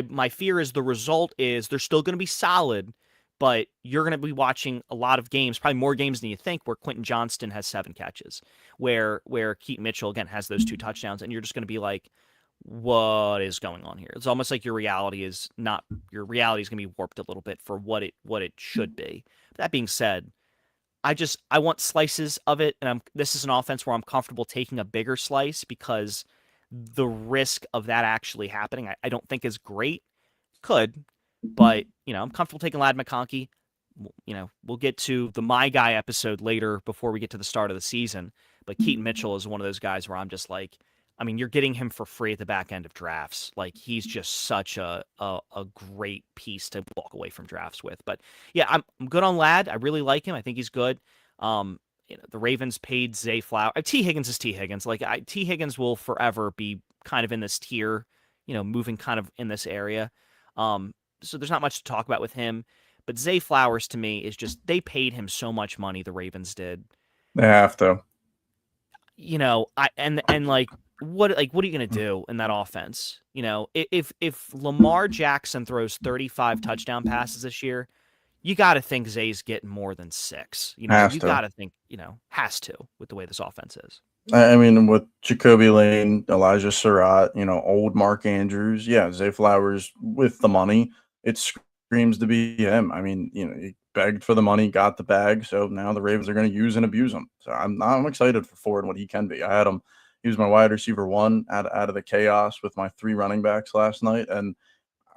my fear is the result is they're still going to be solid, but you're going to be watching a lot of games, probably more games than you think, where Quentin Johnston has 7 catches, where Keaton Mitchell, again, has those 2 touchdowns, and you're just going to be like, what is going on here? It's almost like your reality is going to be warped a little bit for what it should be. But that being said, I want slices of it, and this is an offense where I'm comfortable taking a bigger slice because the risk of that actually happening, I don't think is great. Could, but I'm comfortable taking Ladd McConkey. We'll get to the My Guy episode later before we get to the start of the season. But Keaton Mitchell is one of those guys where I'm just like, you're getting him for free at the back end of drafts. Like he's just such a great piece to walk away from drafts with. But yeah, I'm good on Ladd. I really like him. I think he's good. The Ravens paid Zay Flowers. T. Higgins is T. Higgins. Like T. Higgins will forever be kind of in this tier, moving kind of in this area. So there's not much to talk about with him. But Zay Flowers to me is just, they paid him so much money, the Ravens did. They have to. What are you going to do in that offense? If Lamar Jackson throws 35 touchdown passes this year, you got to think Zay's getting more than 6. You got to think, has to with the way this offense is. With Jacoby Lane, Elijah Surratt, old Mark Andrews, Zay Flowers with the money, it screams to be him. He begged for the money, got the bag, so now the Ravens are going to use and abuse him. So I'm excited for Ford and what he can be. I had him. He was my wide receiver 1 out of the chaos with my 3 running backs last night, and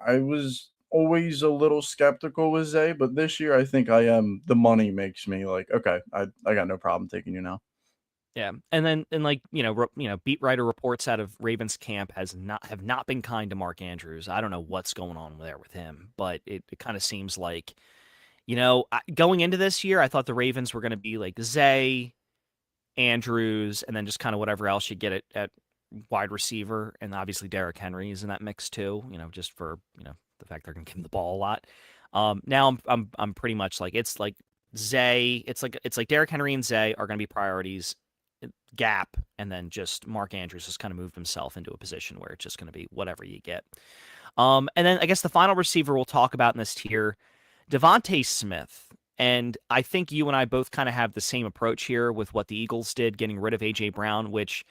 I was always a little skeptical with Zay, but this year I think I am. The money makes me like, okay, I got no problem taking you now. Yeah, and beat writer reports out of Ravens camp have not been kind to Mark Andrews. I don't know what's going on there with him, but it kind of seems like, going into this year, I thought the Ravens were going to be like Zay, Andrews, and then just kind of whatever else you get at wide receiver, and obviously Derrick Henry is in that mix too. Just for the fact they're going to give him the ball a lot. Now I'm pretty much like it's like Zay. It's like Derrick Henry and Zay are going to be priorities. Gap, and then just Mark Andrews has kind of moved himself into a position where it's just going to be whatever you get. And then I guess the final receiver we'll talk about in this tier, Devontae Smith. And I think you and I both kind of have the same approach here with what the Eagles did, getting rid of A.J. Brown, which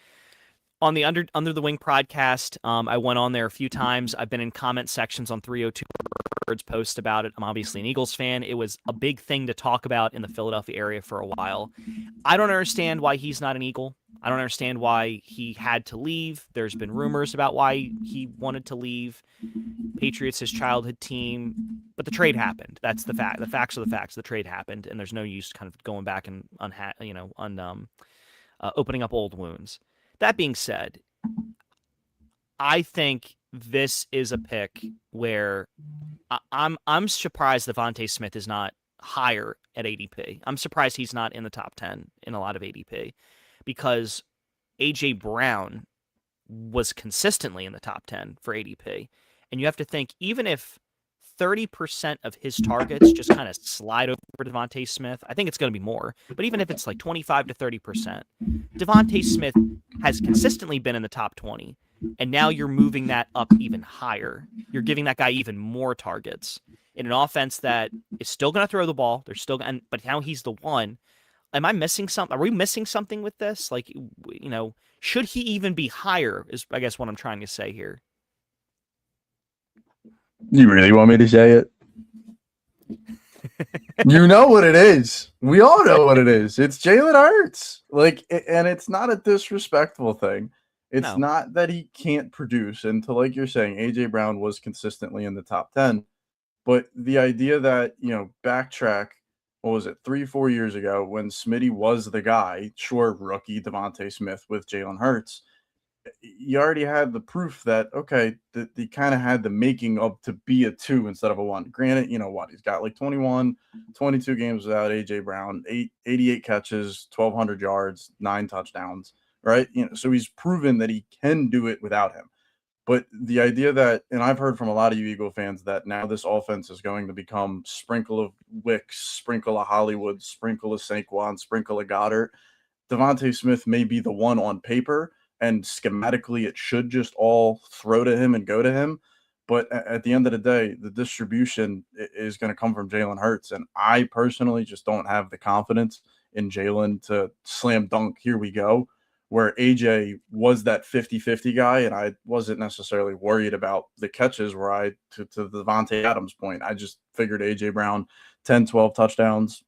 on the Under the Wing podcast, I went on there a few times. I've been in comment sections on 302 Birds post about it. I'm obviously an Eagles fan. It was a big thing to talk about in the Philadelphia area for a while. I don't understand why he's not an Eagle. I don't understand why he had to leave. There's been rumors about why he wanted to leave. Patriots, his childhood team, but the trade happened. That's the fact. The facts are the facts. The trade happened, and there's no use kind of going back and opening up old wounds. That being said, I think this is a pick where I'm surprised Devontae Smith is not higher at ADP. I'm surprised he's not in the top 10 in a lot of ADP because A.J. Brown was consistently in the top 10 for ADP. And you have to think, even if 30% of his targets just kind of slide over Devontae Smith, I think it's going to be more, but even if it's like 25 to 30%, Devontae Smith has consistently been in the top 20, and now you're moving that up even higher. You're giving that guy even more targets in an offense that is still going to throw the ball. But now he's the one. Am I missing something? Are we missing something with this? Like, should he even be higher is, I guess, what I'm trying to say here. You really want me to say it? You know what it is. We all know what it is. It's Jalen Hurts. And it's not a disrespectful thing. It's not that he can't produce. And like you're saying, A.J. Brown was consistently in the top 10. But the idea that, backtrack, what was it, 3-4 years ago when Smitty was the guy, sure, rookie Devontae Smith with Jalen Hurts, you already had the proof that, okay, that he kind of had the making of to be a 2 instead of a 1. Granted, he's got like 22 games without A.J. Brown, 88 catches, 1,200 yards, 9 touchdowns, right? So he's proven that he can do it without him. But the idea that, and I've heard from a lot of you Eagle fans, that now this offense is going to become sprinkle of Wicks, sprinkle of Hollywood, sprinkle of Saquon, sprinkle of Goddard. Devontae Smith may be the one on paper, and schematically it should just all throw to him and go to him. But at the end of the day, the distribution is going to come from Jalen Hurts. And I personally just don't have the confidence in Jalen to slam dunk, here we go, where AJ was that 50-50 guy, and I wasn't necessarily worried about the catches where to the Devontae Adams point, I just figured AJ Brown, 10, 12 touchdowns,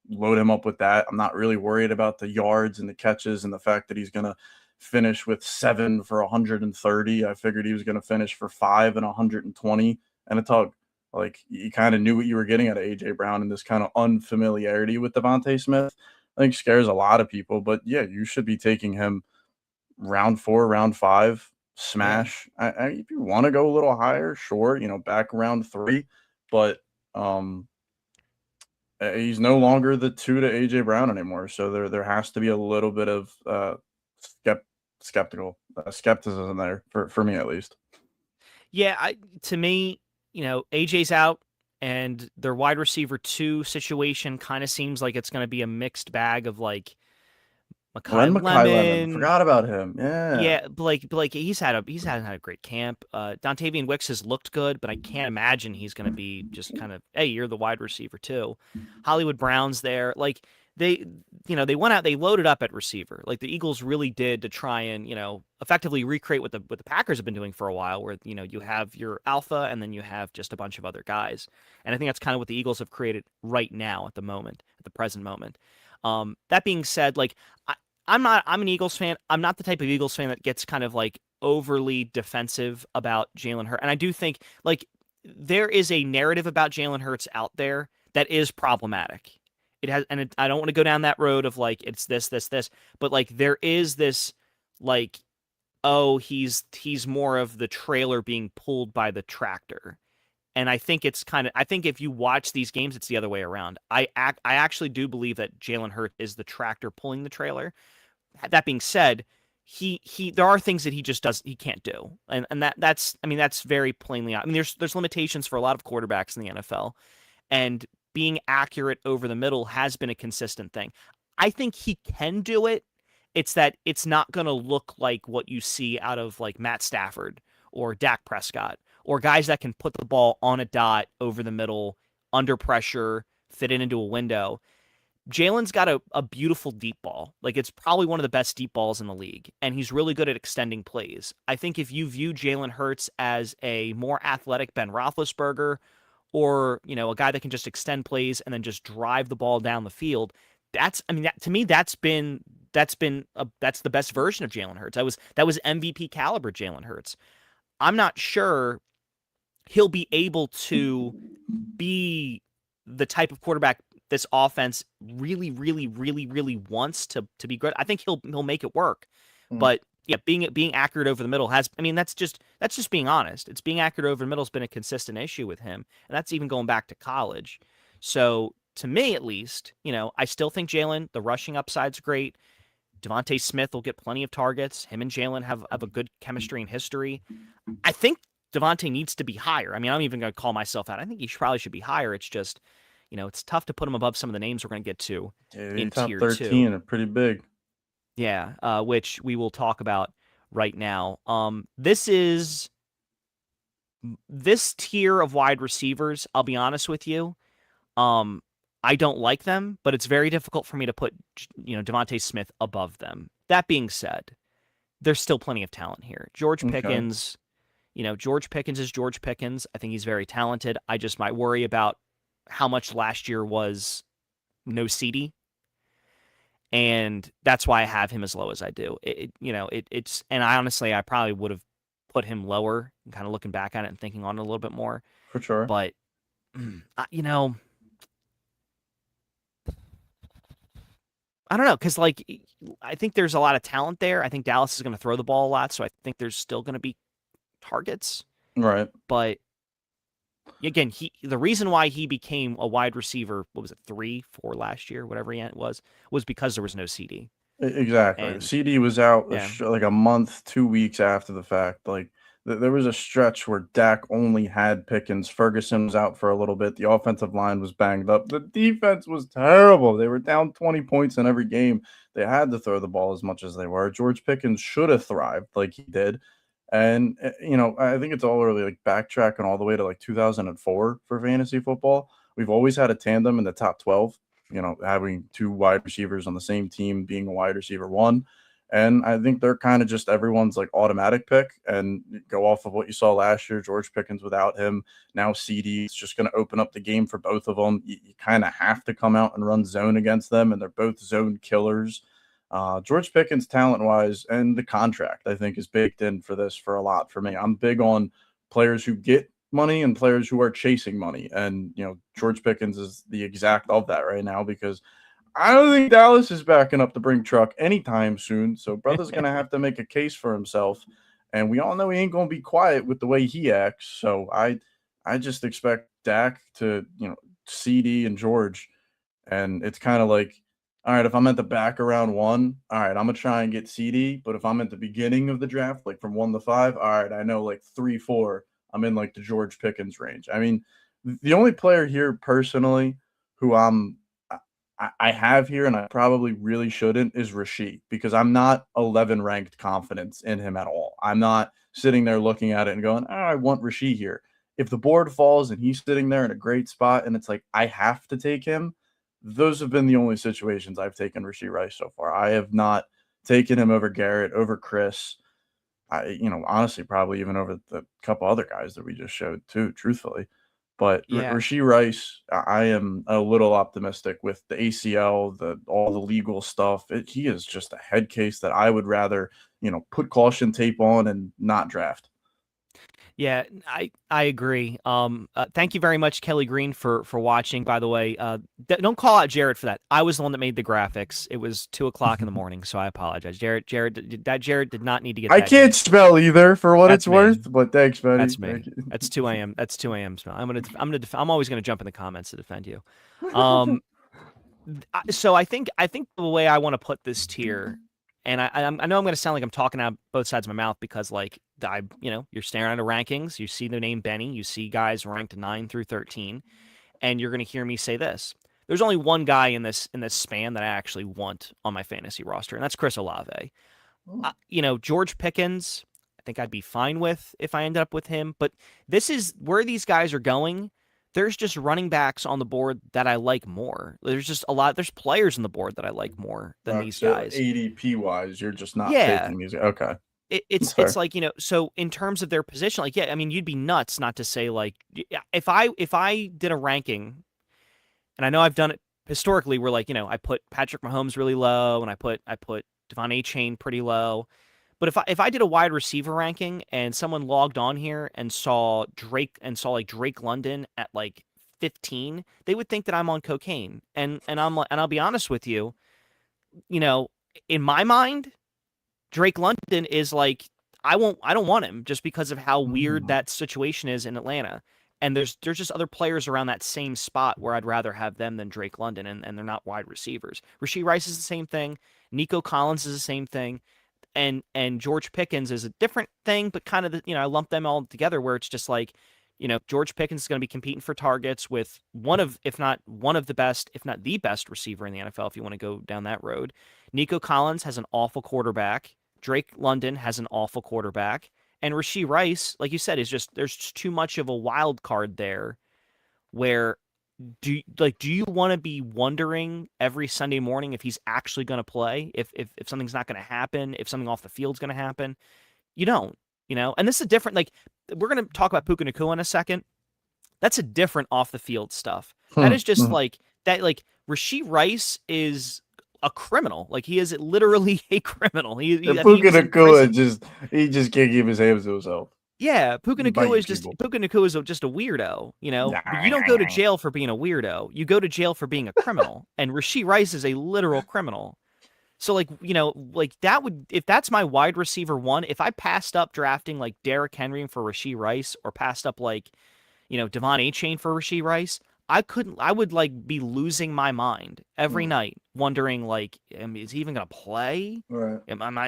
load him up with that. I'm not really worried about the yards and the catches and the fact that he's going to finish with 7 for 130. I figured he was going to finish for 5 and 120 and a tug. Like, you kind of knew what you were getting out of AJ Brown, and this kind of unfamiliarity with Devontae Smith, I think, scares a lot of people. But yeah, you should be taking him round 4, round 5, smash. Yeah. If you want to go a little higher, sure, back around 3, but he's no longer the 2 to AJ Brown anymore. So there has to be a little bit of skepticism there for me, at least. Yeah, to me, AJ's out, and their wide receiver 2 situation kind of seems like it's going to be a mixed bag of like Mekhi Lemon. Forgot about him. Yeah, Blake, he's had a great camp. Dontavian Wicks has looked good, but I can't imagine he's going to be just kind of, hey, you're the wide receiver too. Hollywood Brown's there. Like, they went out, they loaded up at receiver. Like, the Eagles really did, to try and, effectively recreate what the Packers have been doing for a while, where, you have your alpha and then you have just a bunch of other guys. And I think that's kind of what the Eagles have created right now at the present moment. That being said, like, I'm an Eagles fan. I'm not the type of Eagles fan that gets kind of like overly defensive about Jalen Hurts. And I do think, like, there is a narrative about Jalen Hurts out there that is problematic. It has, and I don't want to go down that road of like, it's this, but like, there is this, like, oh, he's more of the trailer being pulled by the tractor. And I think I think if you watch these games, it's the other way around. I actually do believe that Jalen Hurts is the tractor pulling the trailer. that being said, he there are things that he can't do, and that's very plainly. I mean, there's limitations for a lot of quarterbacks in the NFL, and being accurate over the middle has been a consistent thing. I think he can do it. It's that it's not going to look like what you see out of like Matt Stafford or Dak Prescott or guys that can put the ball on a dot over the middle under pressure, fit it into a window. Jalen's got a beautiful deep ball. Like, it's probably one of the best deep balls in the league, and he's really good at extending plays. I think if you view Jalen Hurts as a more athletic Ben Roethlisberger, or, a guy that can just extend plays and then just drive the ball down the field, to me, that's the best version of Jalen Hurts. That was MVP caliber Jalen Hurts. I'm not sure he'll be able to be the type of quarterback this offense really, really, really, really wants to be good. I think he'll make it work. But yeah, being accurate over the middle that's just being honest. It's being accurate over the middle has been a consistent issue with him, and that's even going back to college. So to me, at least, I still think Jalen, the rushing upside's great. Devontae Smith will get plenty of targets. Him and Jalen have a good chemistry and history. I think Devontae needs to be higher. I mean, I'm even going to call myself out. I think he probably should be higher. It's just, it's tough to put him above some of the names we're going to get to in top tier 13 2. are pretty big. Yeah, which we will talk about right now. This tier of wide receivers, I'll be honest with you, I don't like them, but it's very difficult for me to put, Devontae Smith above them. That being said, there's still plenty of talent here. George Pickens, George Pickens is George Pickens. I think he's very talented. I just might worry about how much last year was no CD. And that's why I have him as low as I do. And I probably would have put him lower, and kind of looking back at it and thinking on it a little bit more. For sure. But, I don't know, because, I think there's a lot of talent there. I think Dallas is going to throw the ball a lot, so I think there's still going to be targets. Right. But, again, the reason why he became a wide receiver, 3, 4 last year, whatever he was because there was no CD. Exactly. And, CD was out yeah. like a month, 2 weeks after the fact. Like, there was a stretch where Dak only had Pickens. Ferguson was out for a little bit. The offensive line was banged up. The defense was terrible. They were down 20 points in every game. They had to throw the ball as much as they were. George Pickens should have thrived like he did. And, I think it's all really like backtracking all the way to like 2004 for fantasy football. We've always had a tandem in the top 12, having 2 wide receivers on the same team being a wide receiver 1. And I think they're kind of just everyone's like automatic pick, and go off of what you saw last year. George Pickens without him. Now CD is just going to open up the game for both of them. You kind of have to come out and run zone against them, and they're both zone killers. George Pickens, talent-wise, and the contract, I think, is baked in for this for a lot for me. I'm big on players who get money and players who are chasing money. And, George Pickens is the exact of that right now, because I don't think Dallas is backing up the brink truck anytime soon. So brother's going to have to make a case for himself. And we all know he ain't going to be quiet with the way he acts. So I just expect Dak to, CD and George. And it's kind of like, all right, if I'm at the back around 1, all right, I'm going to try and get CD. But if I'm at the beginning of the draft, like from 1 to 5, all right, I know like 3, 4, I'm in like the George Pickens range. I mean, the only player here personally who I have here, and I probably really shouldn't, is Rashid, because I'm not 11 ranked confidence in him at all. I'm not sitting there looking at it and going, I want Rashid here. If the board falls and he's sitting there in a great spot and it's like, I have to take him, those have been the only situations I've taken Rashid Rice so far. I have not taken him over Garrett, over Chris. Honestly, probably even over the couple other guys that we just showed too, truthfully. But Yeah. Rashid Rice, I am a little optimistic with the ACL, all the legal stuff. He is just a head case that I would rather, put caution tape on and not draft. Yeah, I agree. Thank you very much, Kelly Green, for watching. By the way, don't call out Jarrett for that. I was the one that made the graphics. It was 2:00 in the morning, so I apologize. Jared did not need to get. I can't spell either, for what it's worth. But thanks, buddy. That's me. That's 2 a.m. That's 2 a.m. spell. I'm always gonna jump in the comments to defend you. So I think the way I want to put this tier, And I know I'm going to sound like I'm talking out both sides of my mouth because like you're staring at the rankings, you see the name Benny, you see guys ranked 9 through 13, and you're going to hear me say this. There's only one guy in this span that I actually want on my fantasy roster, and that's Chris Olave. George Pickens, I think I'd be fine with if I ended up with him, but this is where these guys are going. There's just running backs on the board that I like more. There's players on the board that I like more than these So guys. ADP wise, you're just not Yeah. taking these. Okay. It's like, so in terms of their position, like, yeah, I mean, you'd be nuts not to say like, if I did a ranking, and I know I've done it historically where like, I put Patrick Mahomes really low and I put Devon A-Chain pretty low. But if I did a wide receiver ranking and someone logged on here and saw Drake London at like 15, they would think that I'm on cocaine. And I'll be honest with you, in my mind, Drake London is like I don't want him just because of how weird that situation is in Atlanta. And there's just other players around that same spot where I'd rather have them than Drake London, and they're not wide receivers. Rashee Rice is the same thing. Nico Collins is the same thing. And George Pickens is a different thing, but kind of I lump them all together where it's just like, George Pickens is going to be competing for targets with if not one of the best, if not the best receiver in the NFL, if you want to go down that road. Nico Collins has an awful quarterback. Drake London has an awful quarterback. And Rashee Rice, like you said, there's just too much of a wild card there where do you want to be wondering every Sunday morning if he's actually going to play, if something's not going to happen, if something off the field's going to happen? You don't, and this is different. Like, we're going to talk about Puka Nacua in a second. That's a different off the field stuff. That is just like that. Like, Rashee Rice is a criminal. Like, he is literally a criminal. Puka Nacua just can't keep his hands to himself. Yeah, Puka Nacua is just a weirdo, But you don't go to jail for being a weirdo. You go to jail for being a criminal. And Rashee Rice is a literal criminal. So like, that would, if that's my wide receiver one, if I passed up drafting like Derrick Henry for Rashee Rice, or passed up like, Devon A-Chain for Rashee Rice, I would like be losing my mind every night wondering like, is he even going to play? Right.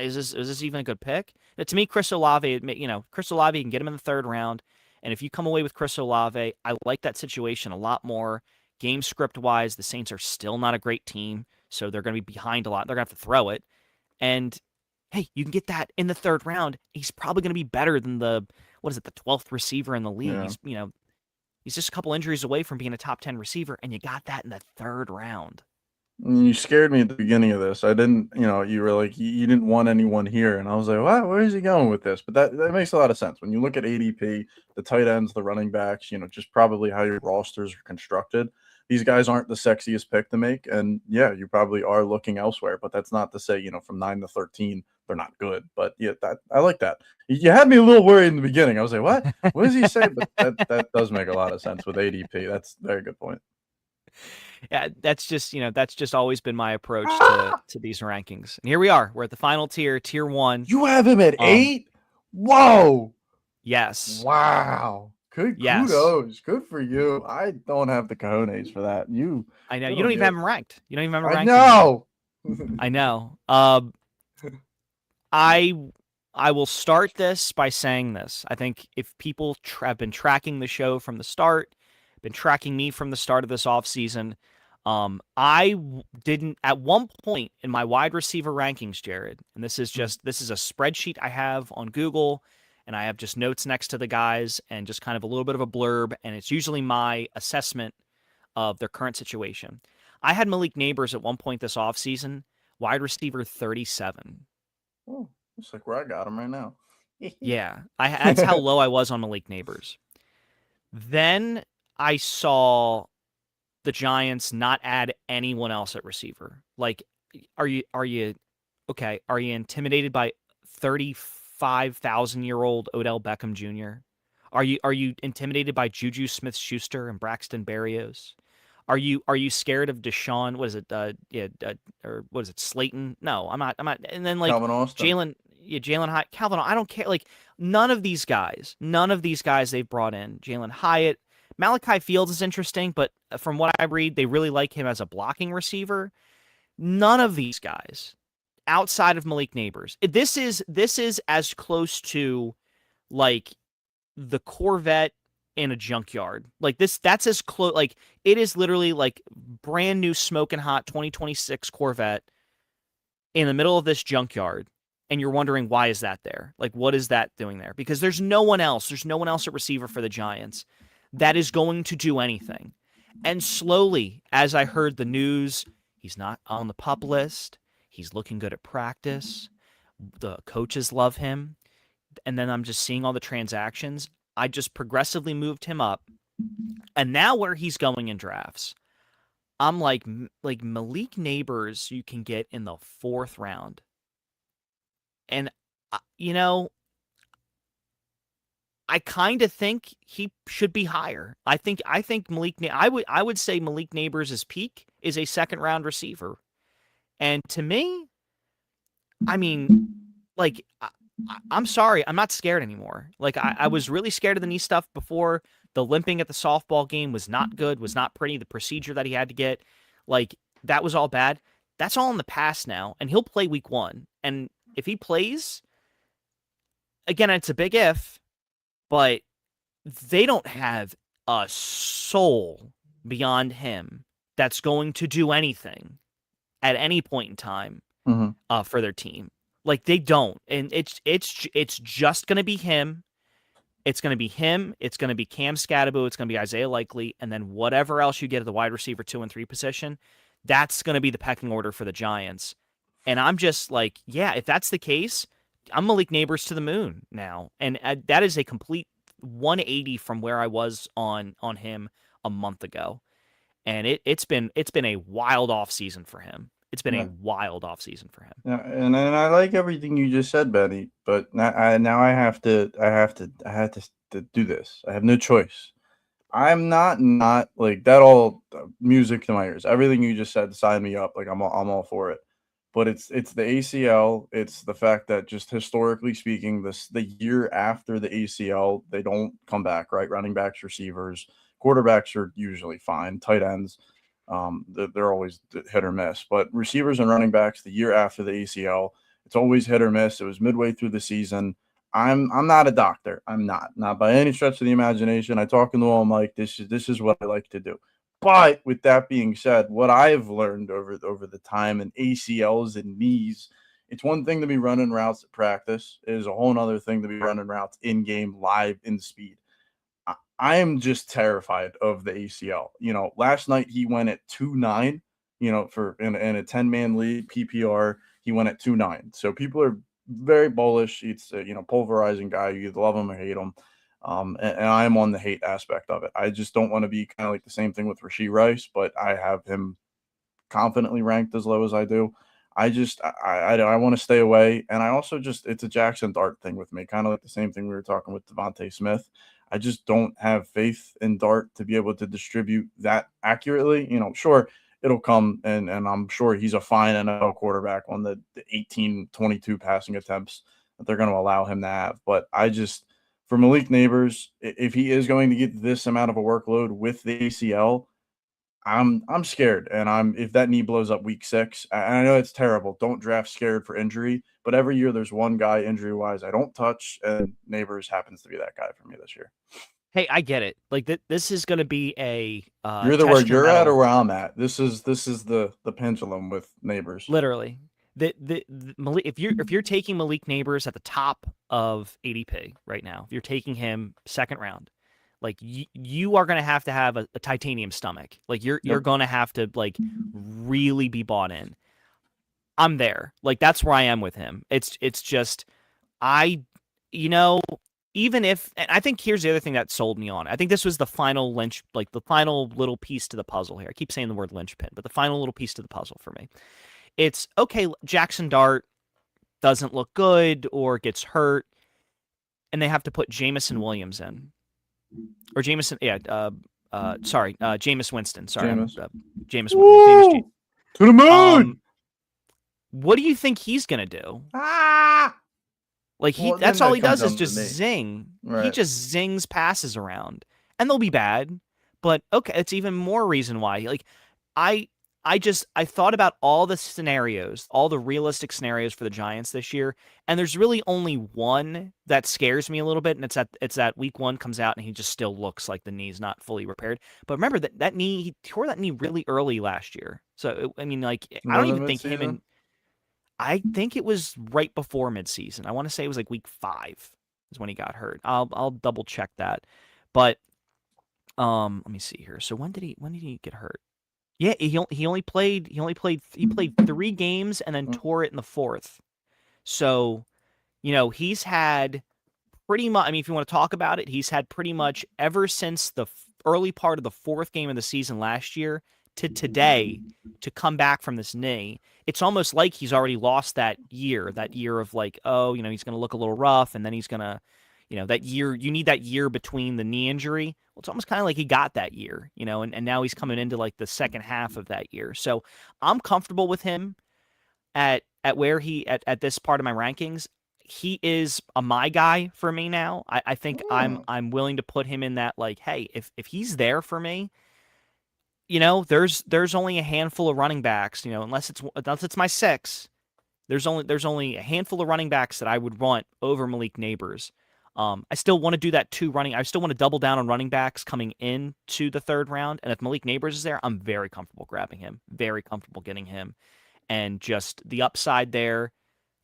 Is this even a good pick? To me, Chris Olave, Chris Olave, you can get him in the third round. And if you come away with Chris Olave, I like that situation a lot more. Game script wise, the Saints are still not a great team, so they're going to be behind a lot. They're going to have to throw it. And hey, you can get that in the third round. He's probably going to be better than the 12th receiver in the league. Yeah. He's just a couple injuries away from being a top 10 receiver, and you got that in the third round. You scared me at the beginning of this. I didn't, you were like, you didn't want anyone here. And I was like, what? Where is he going with this? But that makes a lot of sense. When you look at ADP, the tight ends, the running backs, just probably how your rosters are constructed. These guys aren't the sexiest pick to make. And yeah, you probably are looking elsewhere. But that's not to say, from 9 to 13, they're not good. But yeah, I like that. You had me a little worried in the beginning. I was like, what? What does he say? But that does make a lot of sense with ADP. That's a very good point. Yeah, that's just always been my approach to these rankings. And here we are. We're at the final tier 1. You have him at 8? Whoa. Yes. Wow. Kudos. Good for you. I don't have the cojones for that. I know. You don't even have him ranked. You don't even have him ranked. I know. I will start this by saying this. I think if people have been tracking the show from the start, been tracking me from the start of this offseason, I didn't at one point in my wide receiver rankings, Jared, and this is a spreadsheet I have on Google, and I have just notes next to the guys and just kind of a little bit of a blurb, and it's usually my assessment of their current situation. I had Malik Neighbors at one point this offseason, wide receiver 37. Oh, looks like where I got him right now. Yeah, that's how low I was on Malik Neighbors. Then I saw the Giants not add anyone else at receiver. Like, are you okay? Are you intimidated by 35,000-year-old Odell Beckham Jr.? Are you intimidated by Juju Smith-Schuster and Braxton Berrios? Are you scared of Deshaun? What is it? Or what is it? Slayton? No, I'm not. And then like Jalen Hyatt, Calvin. I don't care. Like none of these guys they've brought in. Jalen Hyatt, Malachi Fields is interesting, but from what I read, they really like him as a blocking receiver. None of these guys outside of Malik Neighbors. This is as close to like the Corvette in a junkyard. Like that's as close. Like it is literally like brand new smoking hot 2026 Corvette in the middle of this junkyard. And you're wondering, why is that there? Like, what is that doing there? Because there's no one else. There's no one else at receiver for the Giants that is going to do anything. And slowly, as I heard the news, he's not on the PUP list. He's looking good at practice. The coaches love him. And then I'm just seeing all the transactions. I just progressively moved him up. And now where he's going in drafts, I'm like Malik Neighbors you can get in the 4th round. And, I kind of think he should be higher. I think I would say Malik Neighbors' peak is a 2nd round receiver. And to me, I mean, like, I'm sorry, I'm not scared anymore. Like, I was really scared of the knee stuff before. The limping at the softball game was not good, was not pretty. The procedure that he had to get, like, that was all bad. That's all in the past now, and he'll play week 1. And if he plays, again, it's a big if, but they don't have a soul beyond him that's going to do anything at any point in time for their team. Like, they don't. And it's just going to be him. It's going to be him. It's going to be Cam Scadaboo. It's going to be Isaiah Likely. And then whatever else you get at the wide receiver 2 and 3 position, that's going to be the pecking order for the Giants. And I'm just like, yeah, if that's the case, I'm Malik Neighbors to the moon now. And that is a complete 180 from where I was on him a month ago. And it's been a wild offseason for him. It's been a wild offseason for him. Yeah, and I like everything you just said, Benny, but now I have to do this. I have no choice. I'm not like that. All music to my ears. Everything you just said, sign me up. Like I'm all for it. But it's the ACL. It's the fact that just historically speaking, the year after the ACL, they don't come back, right? Running backs, receivers, quarterbacks are usually fine. Tight ends, they're always hit or miss. But receivers and running backs, the year after the ACL, it's always hit or miss. It was midway through the season. I'm not a doctor. I'm not by any stretch of the imagination. I talk into all Mike. This is what I like to do. But with that being said, what I've learned over the time in ACLs and knees, it's one thing to be running routes at practice. It is a whole other thing to be running routes in game, live, in speed. I am just terrified of the ACL. Last night he went at 2.9. For in a 10-man league PPR, he went at 2.9. So people are very bullish. It's a pulverizing guy. You either love him or hate him. And I'm on the hate aspect of it. I just don't want to be kind of like the same thing with Rashee Rice, but I have him confidently ranked as low as I do. I want to stay away. And I also it's a Jackson Dart thing with me, kind of like the same thing we were talking with Devontae Smith. I just don't have faith in Dart to be able to distribute that accurately. Sure, it'll come, and I'm sure he's a fine NFL quarterback on the 18, 22 passing attempts that they're going to allow him to have. But for Malik Neighbors, if he is going to get this amount of a workload with the ACL, I'm scared. And if that knee blows up week 6, and I know it's terrible. Don't draft scared for injury. But every year there's one guy injury-wise I don't touch, and Neighbors happens to be that guy for me this year. Hey, I get it. Like this is going to be a you're either where you're at or where I'm at. This is the pendulum with Neighbors. Literally. If you're taking Malik Neighbors at the top of ADP right now, if you're taking him 2nd round, like you are going to have a titanium stomach. Like you're going to have to like really be bought in. I'm there. Like that's where I am with him. It's just even if, and I think here's the other thing that sold me on. I think this was the final the final little piece to the puzzle here. I keep saying the word linchpin, but the final little piece to the puzzle for me. It's okay. Jackson Dart doesn't look good or gets hurt, and they have to put Jameson Williams in, or Jameson. Yeah. Jameis Winston. Sorry, Jameis Winston. To the moon. What do you think he's gonna do? Like that's all he does is just zing. Right. He just zings passes around, and they'll be bad. But okay, it's even more reason why. Like I I thought about all the scenarios, all the realistic scenarios for the Giants this year, and there's really only one that scares me a little bit, and it's that week 1 comes out and he just still looks like the knee's not fully repaired. But remember that knee, he tore that knee really early last year. So I mean, like, I don't Was it even think him mid-season? and I think it was right before midseason. I want to say it was like week 5 is when he got hurt. I'll double check that. But let me see here. So when did he get hurt? Yeah, he played 3 games and then Mm. tore it in the 4th. So, he's had pretty much, I mean, if you want to talk about it, he's had pretty much ever since the early part of the 4th game of the season last year to today to come back from this knee. It's almost like he's already lost that year of like, oh, he's going to look a little rough, and then he's going to, that year, you need that year between the knee injury. Well, it's almost kind of like he got that year, and now he's coming into like the second half of that year. So I'm comfortable with him at where at this part of my rankings. He is a my guy for me now. I think I'm willing to put him in that, like, hey, if he's there for me, there's only a handful of running backs, unless it's my 6. There's only a handful of running backs that I would want over Malik Neighbors. I still want to do that I still want to double down on running backs coming into the 3rd round. And if Malik Neighbors is there, I'm very comfortable grabbing him, very comfortable getting him. And just the upside there.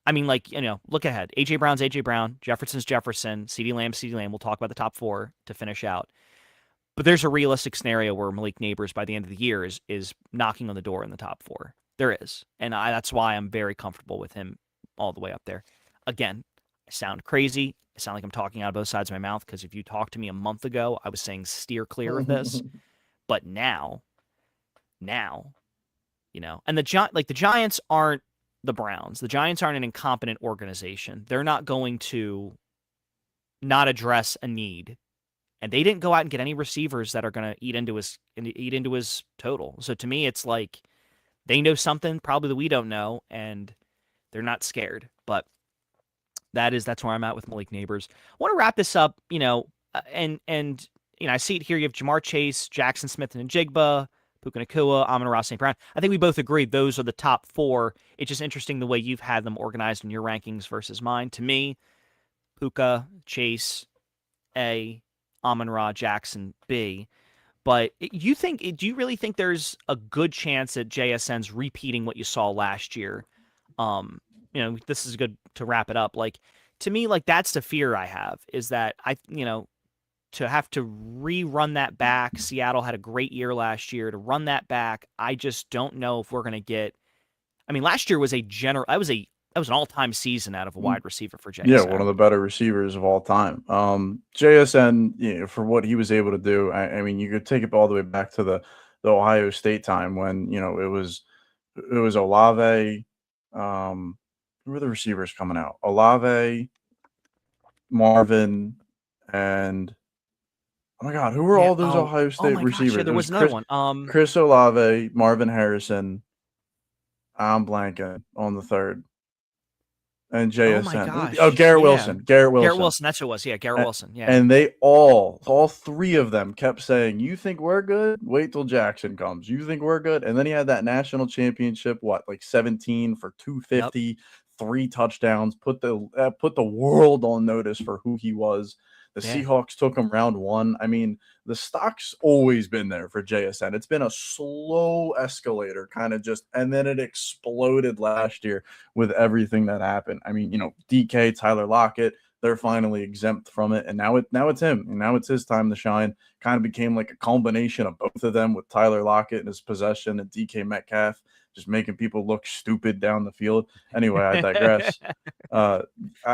I mean, like, look ahead. A.J. Brown's A.J. Brown, Jefferson's Jefferson, CeeDee Lamb's CeeDee Lamb. We'll talk about the top 4 to finish out. But there's a realistic scenario where Malik Neighbors by the end of the year is knocking on the door in the top 4. There is. And that's why I'm very comfortable with him all the way up there. Again, I sound crazy. I sound like I'm talking out of both sides of my mouth, because if you talked to me a month ago, I was saying steer clear of this. But now, and the Giants aren't the Browns. The Giants aren't an incompetent organization. They're not going to not address a need. And they didn't go out and get any receivers that are going to eat into his total. So to me, it's like they know something probably that we don't know, and they're not scared. But that's where I'm at with Malik Neighbors. I want to wrap this up, and I see it here. You have Jamar Chase, Jackson Smith and Njigba, Puka Nacua, Amon-Ra St. Brown. I think we both agree those are the top 4. It's just interesting the way you've had them organized in your rankings versus mine. To me, Puka, Chase, A, Amon-Ra, Jackson, B. But do you really think there's a good chance that JSN's repeating what you saw last year? This is good to wrap it up. Like, to me, like, that's the fear I have, is that to have to rerun that back. Seattle had a great year last year. To run that back, I just don't know if we're going to get. I mean, last year was that was an all-time season out of a wide receiver for JSN. Yeah, one of the better receivers of all time. JSN, for what he was able to do, I mean, you could take it all the way back to the Ohio State time when it was Olave. Who were the receivers coming out? Olave, Marvin, and oh my God, who were all those Ohio State receivers? Yeah, there was another one. Chris Olave, Marvin Harrison. I'm blanking on the 3rd. And JSN. Oh my gosh. Garrett Wilson. Garrett Wilson. That's who it was. Yeah, Garrett Wilson. Yeah. And they all 3 of them kept saying, "You think we're good? Wait till Jackson comes. You think we're good?" And then he had that national championship, like 17 for 250, yep. 3 touchdowns, put the world on notice for who he was. The Seahawks took him round 1. I mean, the stock's always been there for JSN. It's been a slow escalator, kind of just, and then it exploded last year with everything that happened. I mean, DK, Tyler Lockett, they're finally exempt from it, and now it's him, and now it's his time to shine. Kind of became like a combination of both of them, with Tyler Lockett in his possession and DK Metcalf just making people look stupid down the field. Anyway, I digress.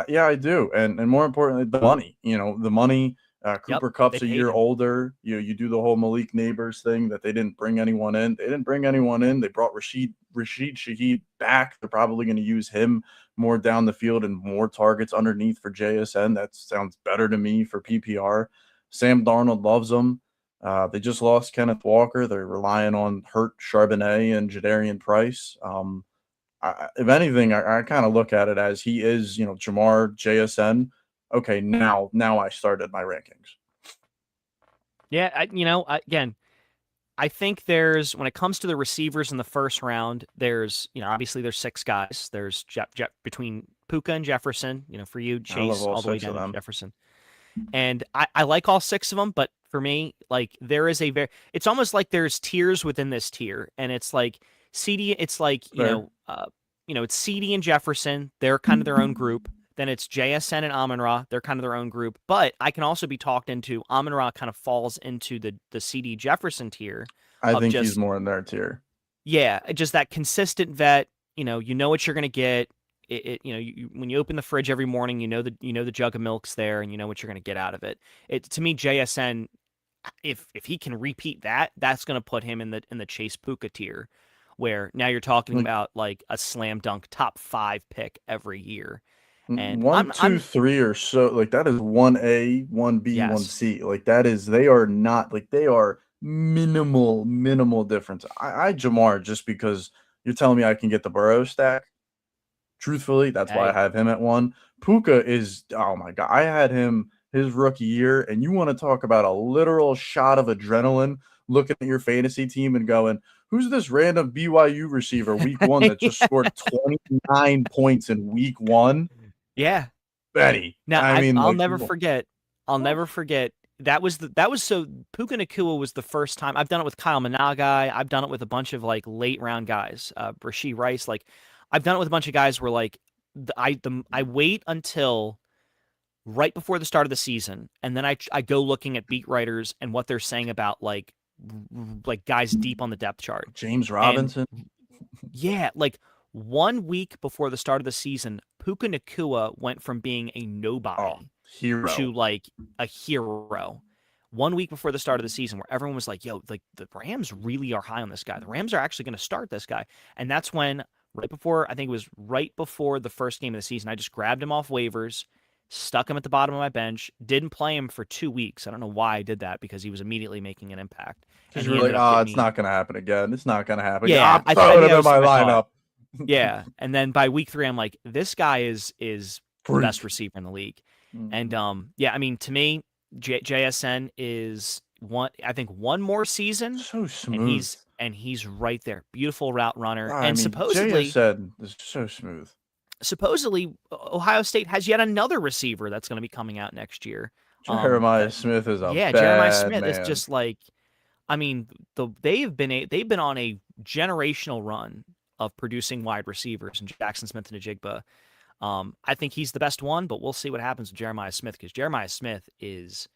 Yeah, I do. And more importantly, the money. The money. Cooper Kupp's a year older. You do the whole Malik Neighbors thing that they didn't bring anyone in. They didn't bring anyone in. They brought Rashid Shaheed back. They're probably going to use him more down the field and more targets underneath for JSN. That sounds better to me for PPR. Sam Darnold loves them. They just lost Kenneth Walker. They're relying on hurt Charbonnet and Jadarian Price. If anything, I kind of look at it as he is, Jamar, JSN. Okay, now I started my rankings. Yeah, again, I think there's, when it comes to the receivers in the first round, there's, obviously there's 6 guys. There's between Puka and Jefferson, for you, I love Chase, all all the way 6 of down to them. Jefferson. And I like all 6 of them, but for me, like there is it's almost like there's tiers within this tier. And it's like CD, it's like, Fair. it's CD and Jefferson. They're kind of their own group. Then it's JSN and Amon-Ra. They're kind of their own group. But I can also be talked into, Amon-Ra kind of falls into the CD Jefferson tier I of think he's just, more in their tier. yeah, just that consistent vet. You know what you're going to get. When you open the fridge every morning, the jug of milk's there, and you know what you're going to get out of it. To me, JSN, if he can repeat that, that's going to put him in the Chase Puka tier, where now you're talking about like a slam dunk top 5 pick every year. And One, two, I'm three or so like that is 1A, 1B, yes, 1C. Like that is they are not like they are minimal difference. I Jamar just because you're telling me I can get the Burrow stack. Truthfully, that's why I hey, have him at 1. Puka is, oh my God. I had him his rookie year, and you want to talk about a literal shot of adrenaline looking at your fantasy team and going, who's this random BYU receiver week 1 that just scored 29 points in week 1? yeah. Benny. Now I mean, I'll like, never forget. I'll never forget. So Puka Nacua was the first time I've done it with Kyle Managai. I've done it with a bunch of like late round guys, Rasheed Rice. Like I've done it with a bunch of guys where like I wait until right before the start of the season, and then I go looking at beat writers and what they're saying about like guys deep on the depth chart. James And Robinson. yeah, like 1 week before the start of the season, Puka Nacua went from being a Oh, nobody hero. to like a hero. 1 week before the start of the season, where everyone was like, yo, like the Rams really are high on this guy. The Rams are actually going to start this guy. And that's when, I think it was right before the first game of the season, I just grabbed him off waivers, stuck him at the bottom of my bench, didn't play him for 2 weeks. I don't know why I did that, because he was immediately making an impact. Because And you he were like, ended up getting it's me. not going to happen again. It's not going to happen. Yeah, I'm I throwing think him that in was my my thought. lineup. Yeah, and then by week 3, I'm like, this guy is the best Freak. receiver in the league. Mhm. And yeah, I mean, to me, JSN is I think one more season, So and smooth. he's right there. Beautiful route runner, I and mean, supposedly JSN is so smooth. Ohio State has yet another receiver that's going to be coming out next year. Jeremiah That Smith is a Yeah, Jeremiah bad Smith is man. just like, I mean, they've been on a generational run of producing wide receivers, and Jackson Smith and Ajigba. I think he's the best one, but we'll see what happens with Jeremiah Smith, because Jeremiah Smith is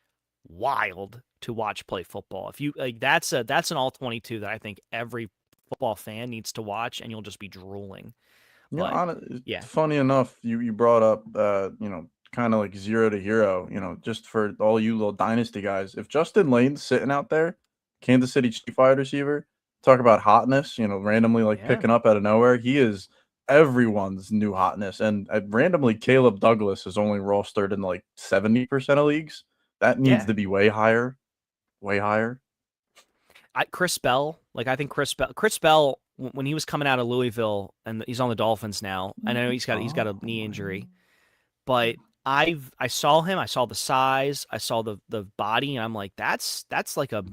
wild to watch play football. If you like, that's an all 22 that I think every football fan needs to watch, and you'll just be drooling. But yeah, Funny enough, you brought up, kind of like 0 to hero, just for all you little dynasty guys. If Justin Lane's sitting out there, Kansas City Chief wide receiver, talk about hotness, randomly like yeah, picking up out of nowhere. He is everyone's new hotness. And randomly, Caleb Douglas is only rostered in like 70% of leagues. That needs yeah. to be way higher, way higher. Chris Bell, like I think Chris Bell, when he was coming out of Louisville, and he's on the Dolphins now. I know he's got a knee injury, but I saw him. I saw the size. I saw the body, and I'm like, that's like a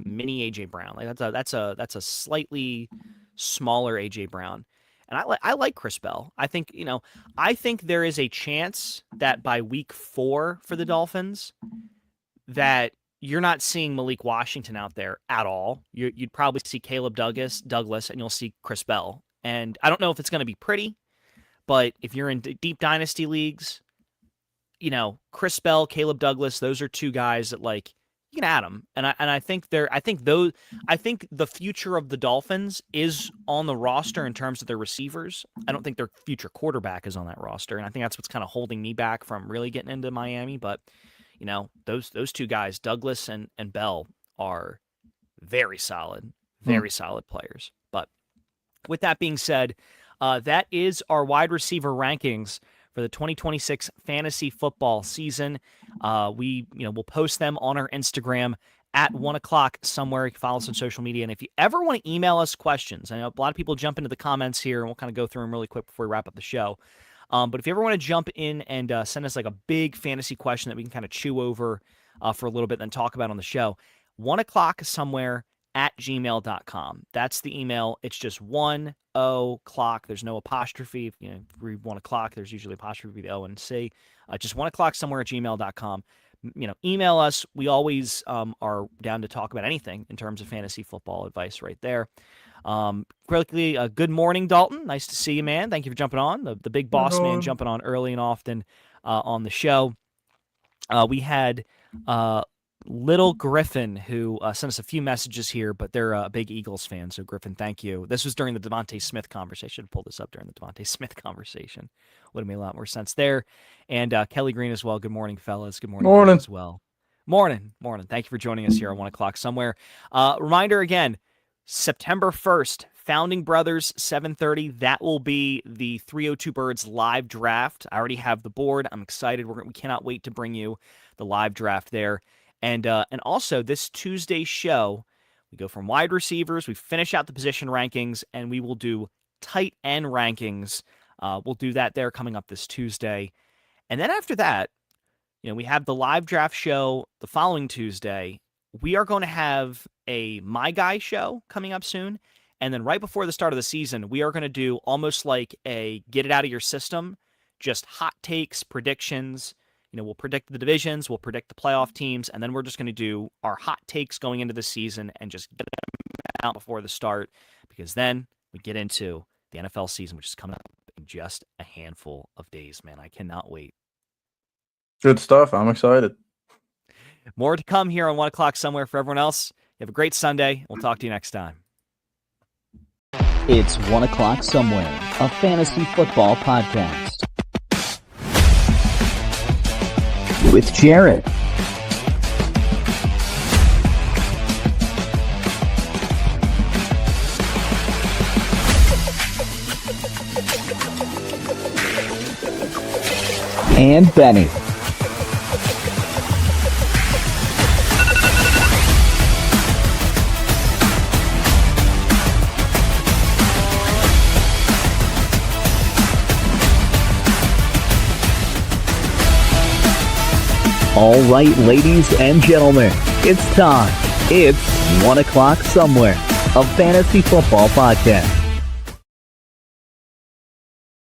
mini AJ Brown. Like that's a slightly smaller AJ Brown. And I like Chris Bell. I think there is a chance that by week 4 for the Dolphins, that you're not seeing Malik Washington out there at all. You'd probably see Caleb Douglas, and you'll see Chris Bell. And I don't know if it's going to be pretty, but if you're in deep dynasty leagues, Chris Bell, Caleb Douglas, those are 2 guys that like you can add them. And I think the future of the Dolphins is on the roster in terms of their receivers. I don't think their future quarterback is on that roster, and I think that's what's kind of holding me back from really getting into Miami. But those 2 guys, Douglas and Bell, are very solid players. But with that being said, that is our wide receiver rankings for the 2026 fantasy football season. We'll post them on our Instagram at 1:00 somewhere. You can follow us on social media. And if you ever want to email us questions, I know a lot of people jump into the comments here, and we'll kind of go through them really quick before we wrap up the show. But if you ever want to jump in and send us like a big fantasy question that we can kind of chew over for a little bit, then talk about on the show, 1:00 somewhere 1o'clock@gmail.com. That's the email. It's just 1 o'clock. There's no apostrophe. If you read 1 o'clock, there's usually apostrophe, the O and C. Just 1 o'clock somewhere at gmail.com. Email us. We always are down to talk about anything in terms of fantasy football advice right there. Quickly, good morning, Dalton. Nice to see you, man. Thank you for jumping on. The big boss man jumping on early and often on the show. We had Little Griffin, who sent us a few messages here, but they're a big Eagles fan. So, Griffin, thank you. This was during the Devontae Smith conversation. I should have pulled this up during the Devontae Smith conversation. Would have made a lot more sense there. And Kelly Green as well. Good morning, fellas. Good morning as well. Morning. Thank you for joining us here at 1 o'clock somewhere. Reminder again, September 1st, Founding Brothers, 7:30. That will be the 302 Birds live draft. I already have the board. I'm excited. We cannot wait to bring you the live draft there. And also, this Tuesday show, we go from wide receivers, we finish out the position rankings, and we will do tight end rankings. We'll do that there coming up this Tuesday. And then after that, we have the live draft show the following Tuesday. We are going to have a My Guy show coming up soon. And then right before the start of the season, we are going to do almost like a get it out of your system, just hot takes, predictions. We'll predict the divisions, we'll predict the playoff teams, and then we're just going to do our hot takes going into the season and just get them out before the start, because then we get into the NFL season, which is coming up in just a handful of days, man. I cannot wait. Good stuff. I'm excited. More to come here on 1 o'clock somewhere for everyone else. You have a great Sunday. We'll talk to you next time. It's 1 o'clock somewhere, a fantasy football podcast. With Jarrett and Benny. All right, ladies and gentlemen, it's time. It's 1 o'clock somewhere, a fantasy football podcast.